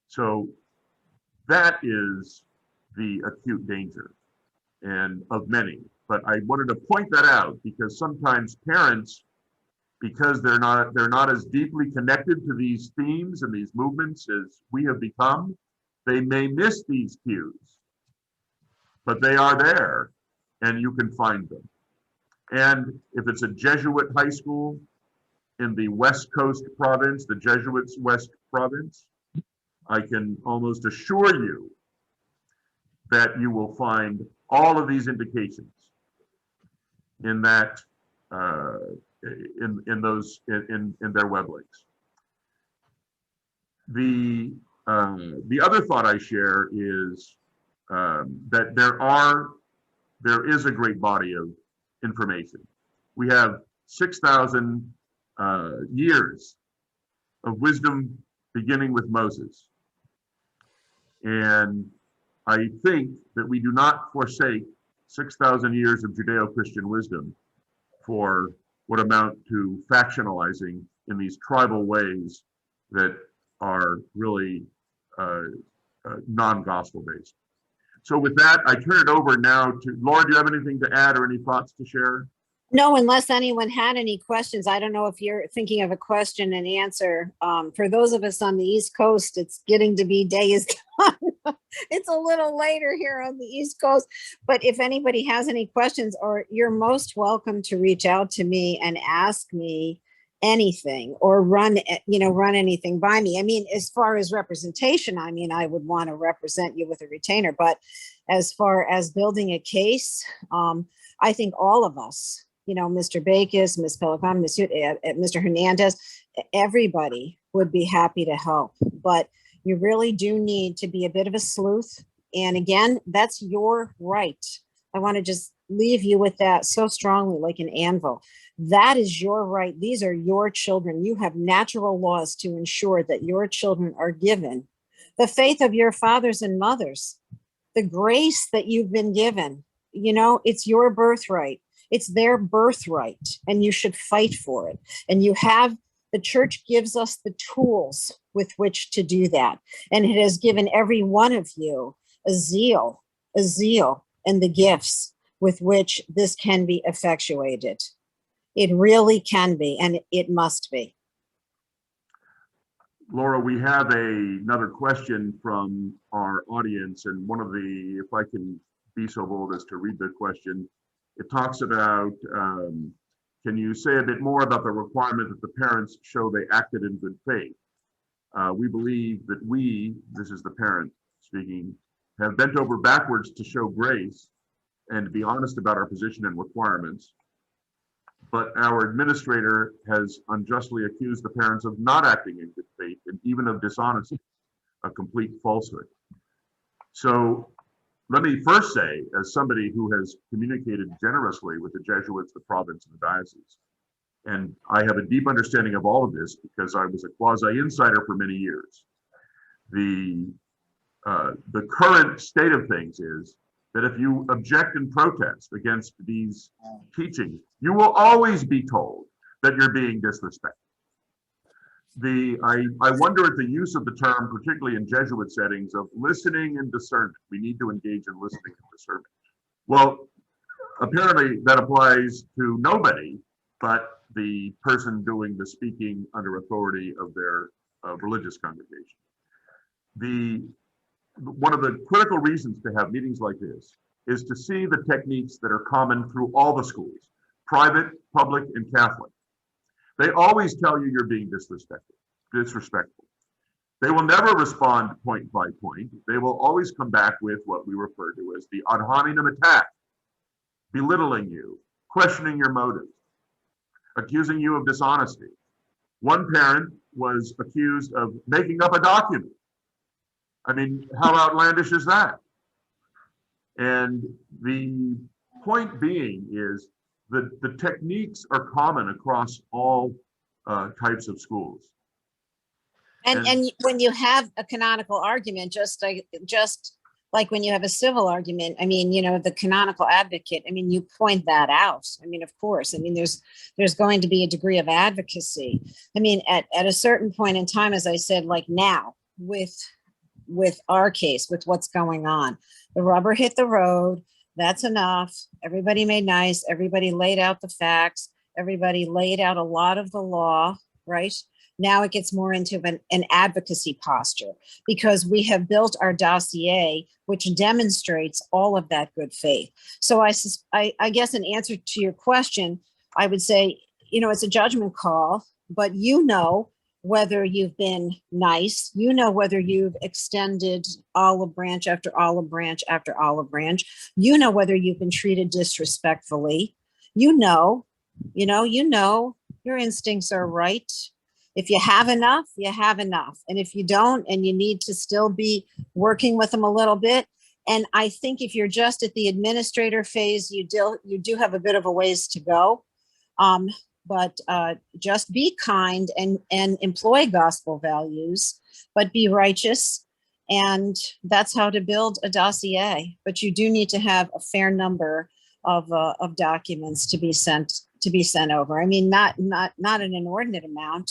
So that is the acute danger, and of many. But I wanted to point that out because sometimes parents, because they're not as deeply connected to these themes and these movements as we have become, they may miss these cues. But they are there, and you can find them. And if it's a Jesuit high school in the West Coast province, the Jesuits' West province, I can almost assure you that you will find all of these indications in that in their web links. The other thought I share is that there is a great body of information. We have 6,000 years of wisdom beginning with Moses. And I think that we do not forsake 6,000 years of Judeo-Christian wisdom for what amount to factionalizing in these tribal ways that are really non-gospel based. So with that, I turn it over now to Laura. Do you have anything to add or any thoughts to share? No, unless anyone had any questions. I don't know if you're thinking of a question and answer. For those of us on the East Coast, it's getting to be day is done. It's a little later here on the East Coast. But if anybody has any questions, or you're most welcome to reach out to me and ask me anything or run anything by me. I mean, as far as representation, I mean, I would want to represent you with a retainer. But as far as building a case, I think all of us, Mr. Bakis, Ms. Pelican, Mr. Hernandez, everybody would be happy to help. But you really do need to be a bit of a sleuth. And again, that's your right. I want to just leave you with that so strongly, like an anvil. That is your right. These are your children. You have natural laws to ensure that your children are given the faith of your fathers and mothers, the grace that you've been given. It's your birthright. It's their birthright, and you should fight for it. And the church gives us the tools with which to do that. And it has given every one of you a zeal, and the gifts with which this can be effectuated. It really can be, and it must be. Laura, we have another question from our audience, and if I can be so bold as to read the question, it talks about, can you say a bit more about the requirement that the parents show they acted in good faith? We believe that this is the parent speaking, have bent over backwards to show grace and to be honest about our position and requirements. But our administrator has unjustly accused the parents of not acting in good faith and even of dishonesty, a complete falsehood. So let me first say, as somebody who has communicated generously with the Jesuits, the province, and the diocese, and I have a deep understanding of all of this because I was a quasi-insider for many years. The current state of things is that if you object and protest against these teachings, you will always be told that you're being disrespectful. I wonder at the use of the term, particularly in Jesuit settings, of listening and discernment. We need to engage in listening and discernment. Well, apparently that applies to nobody but the person doing the speaking under authority of their religious congregation. One of the critical reasons to have meetings like this is to see the techniques that are common through all the schools, private, public, and Catholic. They always tell you you're being disrespectful. They will never respond point by point. They will always come back with what we refer to as the ad hominem attack, belittling you, questioning your motives, accusing you of dishonesty. One parent was accused of making up a document. I mean, how outlandish is that? And the point being is that the techniques are common across all types of schools. And when you have a canonical argument, just like when you have a civil argument, I mean, you know, the canonical advocate, I mean, you point that out. I mean, of course, I mean, there's going to be a degree of advocacy. I mean, at a certain point in time, as I said, like now with our case, with what's going on, the rubber hit the road. That's enough. Everybody made nice. Everybody laid out the facts. Everybody laid out a lot of the law, right? Now it gets more into an advocacy posture because we have built our dossier, which demonstrates all of that good faith. So I guess in answer to your question, I would say, you know, it's a judgment call, but you know whether you've been nice, you know whether you've extended olive branch after olive branch after olive branch, you know whether you've been treated disrespectfully, you know, your instincts are right. If you have enough, you have enough. And if you don't, and you need to still be working with them a little bit. And I think if you're just at the administrator phase, you do have a bit of a ways to go. But just be kind and employ gospel values, but be righteous. And that's how to build a dossier. But you do need to have a fair number of documents to be sent over. I mean, not an inordinate amount.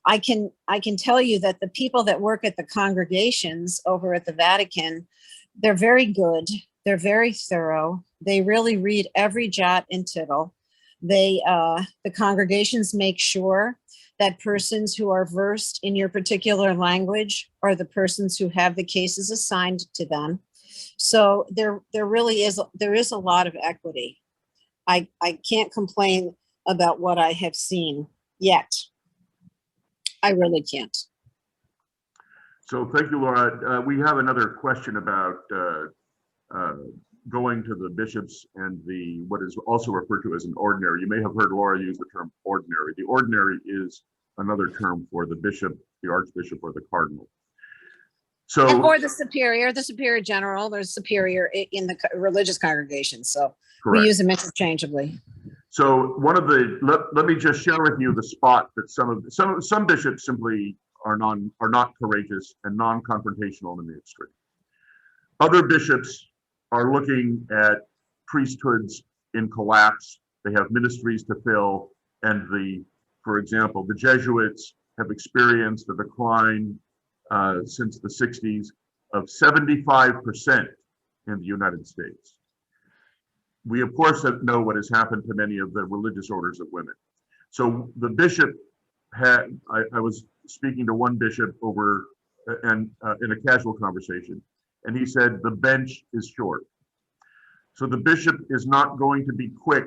I can tell you that the people that work at the congregations over at the Vatican, they're very good. They're very thorough. They really read every jot and tittle. The congregations make sure that persons who are versed in your particular language are the persons who have the cases assigned to them. So there really is a lot of equity. I can't complain about what I have seen yet. I really can't. So thank you, Laura. We have another question about going to the bishops and what is also referred to as an ordinary. You may have heard Laura use the term ordinary. The ordinary is another term for the bishop, the archbishop, or the cardinal. So, or the superior general, there's superior in the religious congregation. So correct. We use them interchangeably. So let me just share with you the spot that some bishops simply are not courageous and non-confrontational in the extreme. Other bishops are looking at priesthoods in collapse. They have ministries to fill, and for example, the Jesuits have experienced a decline since the 60s of 75% in the United States. We, of course, know what has happened to many of the religious orders of women. So the bishop I was speaking to one bishop over in a casual conversation, and he said the bench is short. So the bishop is not going to be quick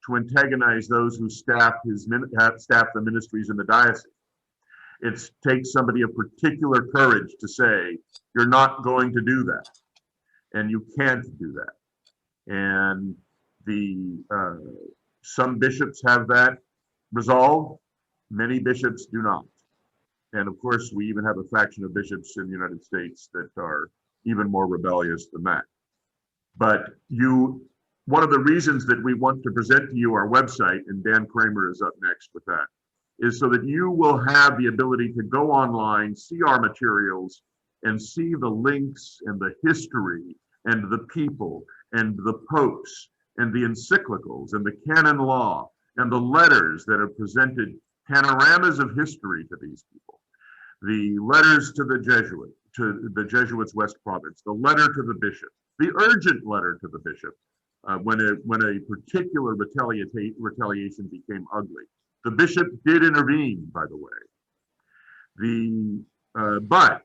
to antagonize those who staff the ministries in the diocese. It takes somebody of particular courage to say, you're not going to do that, and you can't do that. And some bishops have that resolved, many bishops do not. And of course, we even have a faction of bishops in the United States that are even more rebellious than that. But one of the reasons that we want to present to you our website, and Dan Kramer is up next with that, is so that you will have the ability to go online, see our materials, and see the links and the history and the people and the popes and the encyclicals and the canon law and the letters that have presented panoramas of history to these people. the letters to the Jesuits West Province, the letter to the bishop, the urgent letter to the bishop, when a particular retaliation became ugly. The bishop did intervene, by the way. But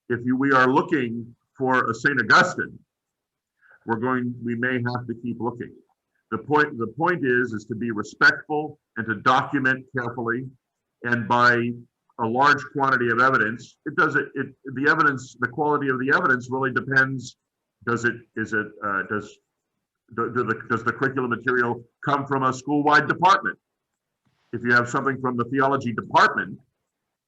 if we are looking for a St. Augustine, we may have to keep looking. The point is to be respectful and to document carefully, and by a large quantity of evidence. The quality of the evidence really depends. Does the curriculum material come from a school-wide department? If you have something from the theology department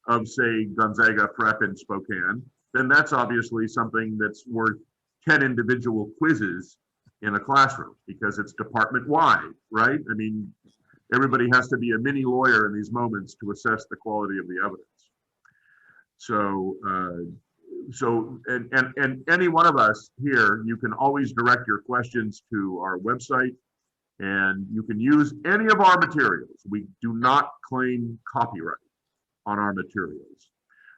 of, say, Gonzaga Prep in Spokane, then that's obviously something that's worth 10 individual quizzes in a classroom, because it's department-wide, right? I mean, everybody has to be a mini lawyer in these moments to assess the quality of the evidence. And any one of us here, you can always direct your questions to our website, and you can use any of our materials. We do not claim copyright on our materials.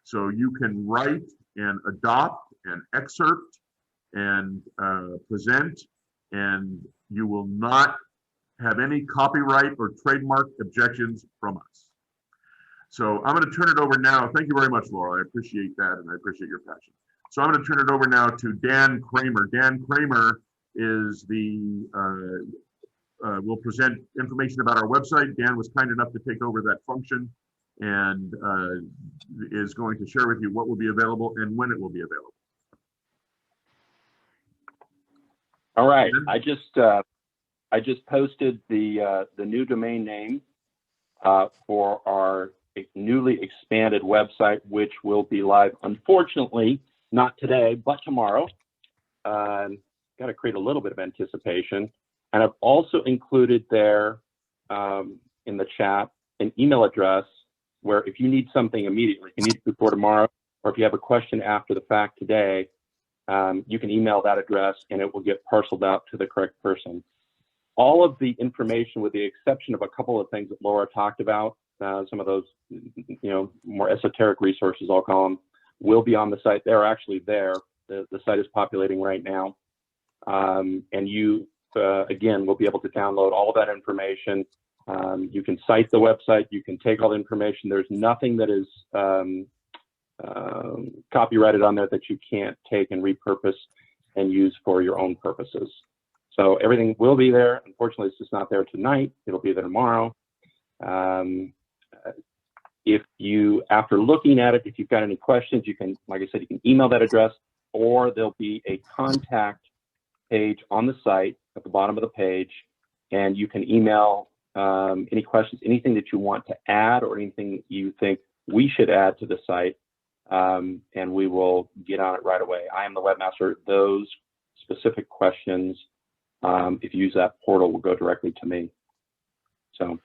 So you can write and adopt and excerpt and present, and you will not have any copyright or trademark objections from us. So I'm going to turn it over now. Thank you very much, Laura. I appreciate that, and I appreciate your passion. So I'm going to turn it over now to Dan Kramer. Dan Kramer is will present information about our website. Dan was kind enough to take over that function, and is going to share with you what will be available and when it will be available. All right, I just posted the new domain name for our newly expanded website, which will be live, unfortunately, not today, but tomorrow. Got to create a little bit of anticipation. And I've also included there in the chat an email address where if you need something immediately, if you need it before tomorrow, or if you have a question after the fact today, you can email that address and it will get parceled out to the correct person. All of the information, with the exception of a couple of things that Laura talked about, some of those, more esoteric resources, I'll call them, will be on the site. They're actually there. The site is populating right now. And you, again, will be able to download all of that information. You can cite the website. You can take all the information. There's nothing that is copyrighted on there that you can't take and repurpose and use for your own purposes. So everything will be there. Unfortunately, it's just not there tonight. It'll be there tomorrow. If you, after looking at it, if you've got any questions, you can, like I said, you can email that address, or there'll be a contact page on the site at the bottom of the page, and you can email any questions, anything that you want to add, or anything you think we should add to the site, and we will get on it right away. I am the webmaster. Those specific questions, if you use that portal, will go directly to me. So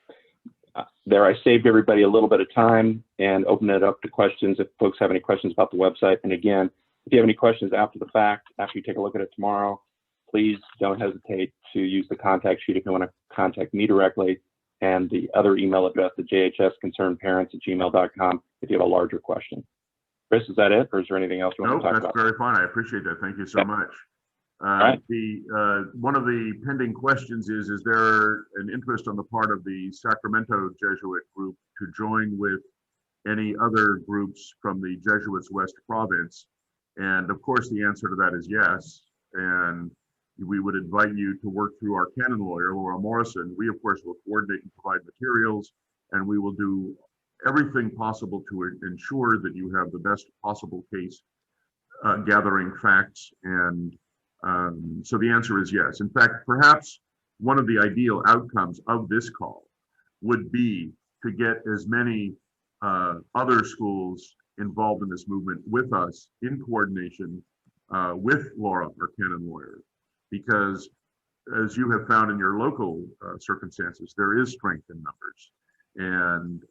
there, I saved everybody a little bit of time and opened it up to questions if folks have any questions about the website. And again, if you have any questions after the fact, after you take a look at it tomorrow, please don't hesitate to use the contact sheet if you want to contact me directly, and the other email address, the jhsconcernedparents@gmail.com, if you have a larger question. Chris, is that it, or is there anything else you want to talk about? No, that's very fine. I appreciate that. Thank you so much. Right. One of the pending questions is there an interest on the part of the Sacramento Jesuit group to join with any other groups from the Jesuits West Province? And of course, the answer to that is yes. And we would invite you to work through our canon lawyer, Laura Morrison. We, of course, will coordinate and provide materials, and we will do everything possible to ensure that you have the best possible case, gathering facts. And so the answer is yes. In fact, perhaps one of the ideal outcomes of this call would be to get as many other schools involved in this movement with us in coordination with Laura, our canon lawyer, because as you have found in your local circumstances, there is strength in numbers. And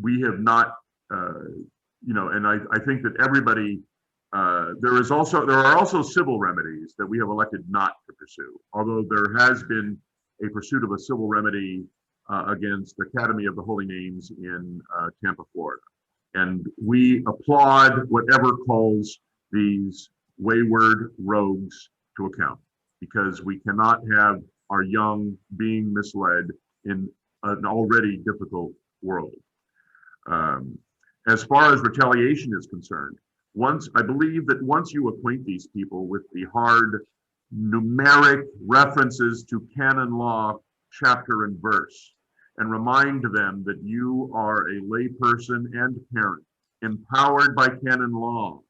we have not, and I think that everybody, there are also civil remedies that we have elected not to pursue, although there has been a pursuit of a civil remedy against the Academy of the Holy Names in Tampa, Florida. And we applaud whatever calls these wayward rogues to account, because we cannot have our young being misled in an already difficult world. As far as retaliation is concerned, I believe that once you acquaint these people with the hard numeric references to canon law, chapter and verse, and remind them that you are a layperson and parent, empowered by canon law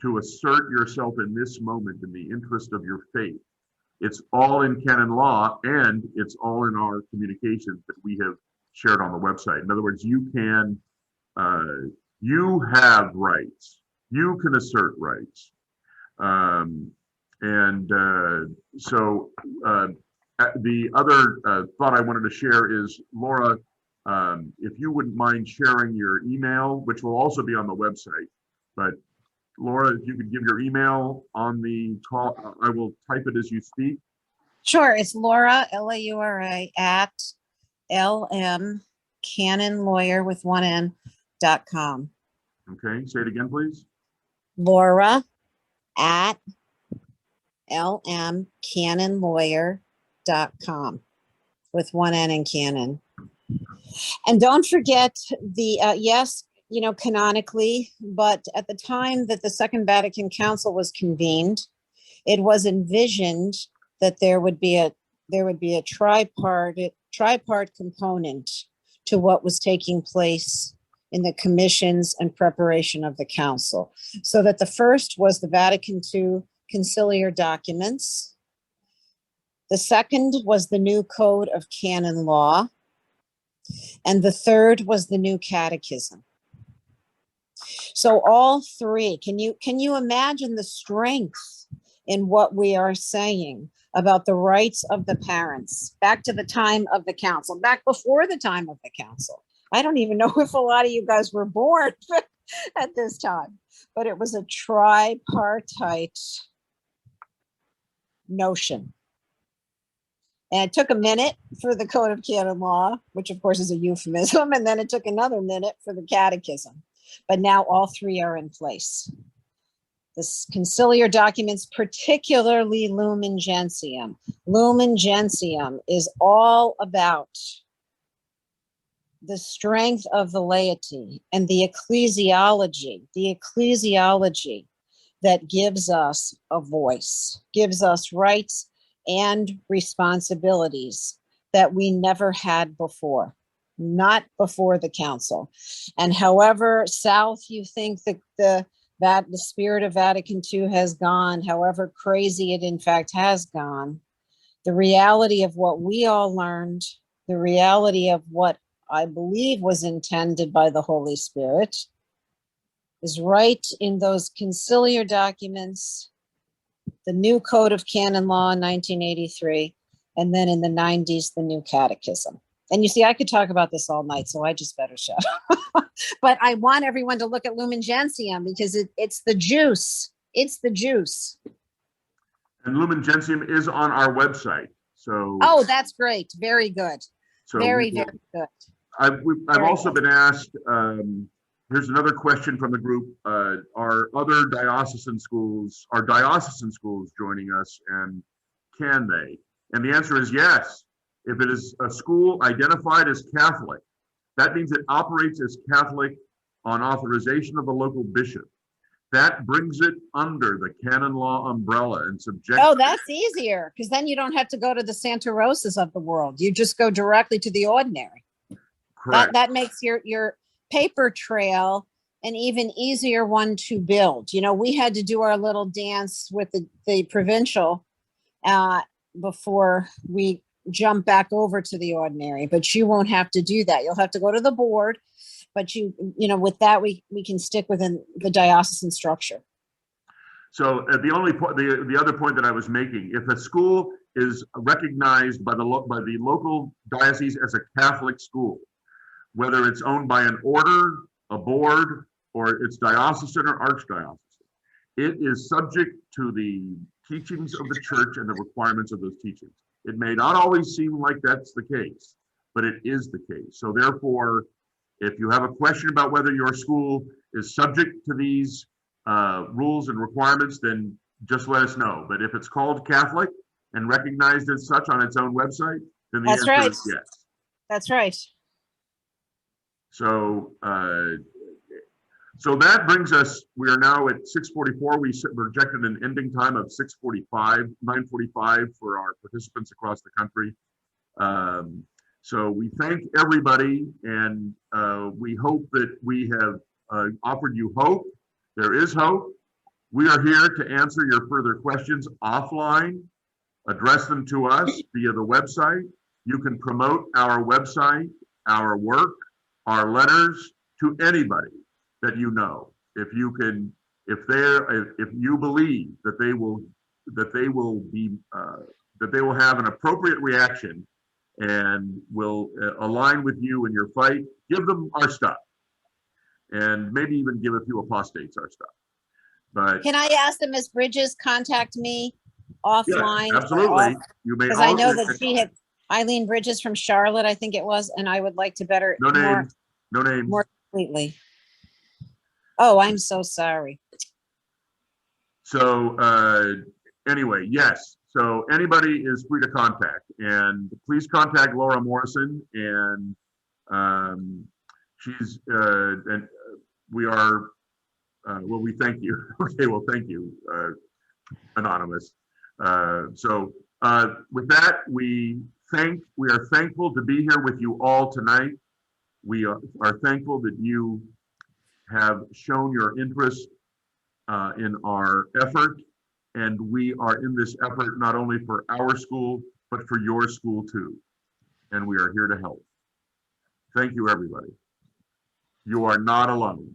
to assert yourself in this moment in the interest of your faith. It's all in canon law, and it's all in our communications that we have shared on the website. In other words, you have rights. You can assert rights. The other thought I wanted to share is, Laura, if you wouldn't mind sharing your email, which will also be on the website, but Laura, if you could give your email on the call, I will type it as you speak. Sure, it's Laura, Laura, at lmcanonlawyer with one N.com. Okay, say it again, please. Laura at lmcanonlawyer.com with one N in canon. And don't forget the, yes, you know, canonically, but at the time that the Second Vatican Council was convened, it was envisioned that there would be a tripart component to what was taking place in the commissions and preparation of the council. So that the first was the Vatican II conciliar documents. The second was the new code of canon law. And the third was the new catechism. So all three, can you imagine the strength in what we are saying about the rights of the parents back to the time of the council, back before the time of the council? I don't even know if a lot of you guys were born at this time, but it was a tripartite notion. And it took a minute for the Code of Canon Law, which of course is a euphemism, and then it took another minute for the Catechism. But now all three are in place. The conciliar documents, particularly Lumen Gentium. Lumen Gentium is all about the strength of the laity and the ecclesiology that gives us a voice, gives us rights and responsibilities that we never had before, not before the council. And however south you think that the spirit of Vatican II has gone, however crazy it in fact has gone, the reality of what we all learned, the reality of what I believe was intended by the Holy Spirit is right in those conciliar documents, the new Code of Canon Law in 1983, and then in the 90s, the new Catechism. And you see, I could talk about this all night, so I just better shut up. But I want everyone to look at Lumen Gentium because it's the juice. It's the juice. And Lumen Gentium is on our website. So. Oh, that's great. Very good. So very good. I've also been asked, here's another question from the group. Are other diocesan schools joining us, and can they? And the answer is yes. If it is a school identified as Catholic, that means it operates as Catholic on authorization of the local bishop. That brings it under the canon law umbrella and subject. Oh, that's easier, because then you don't have to go to the Santa Rosas of the world. You just go directly to the ordinary. Correct. That makes your paper trail an even easier one to build. You know, we had to do our little dance with the provincial before we jump back over to the ordinary, but you won't have to do that. You'll have to go to the board, but you know, with that, we can stick within the diocesan structure. So the other point that I was making, if a school is recognized by the local diocese as a Catholic school, whether it's owned by an order, a board, or it's diocesan or archdiocesan, it is subject to the teachings of the church and the requirements of those teachings. It may not always seem like that's the case, but it is the case. So therefore, If you have a question about whether your school is subject to these rules and requirements, then just let us know. But if it's called Catholic and recognized as such on its own website, then the That's answer right. is yes. That's right. So, so that brings us, we are now at 6:44. We projected an ending time of 9:45 for our participants across the country. So we thank everybody, and we hope that we have offered you hope. There is hope. We are here to answer your further questions offline. Address them to us via the website. You can promote our website, our work, our letters to anybody that you know. If you can, if you believe that they will have an appropriate reaction and will align with you in your fight, give them our stuff, and maybe even give a few apostates our stuff. But Can I ask that Ms. Bridges contact me offline? yeah, absolutely. You may Because I know also, that she had Eileen Bridges from Charlotte, I think it was, and I would like to better no names, no names. more completely. Oh, I'm so sorry. So anyway, yes. So anybody is free to contact, and please contact Laura Morrison, and she's and we are. Well, we thank you. Okay, well, thank you, Anonymous. So with that, we are thankful to be here with you all tonight. We are thankful that you have shown your interest in our effort, and we are in this effort not only for our school, but for your school too. And we are here to help. Thank you, everybody. You are not alone.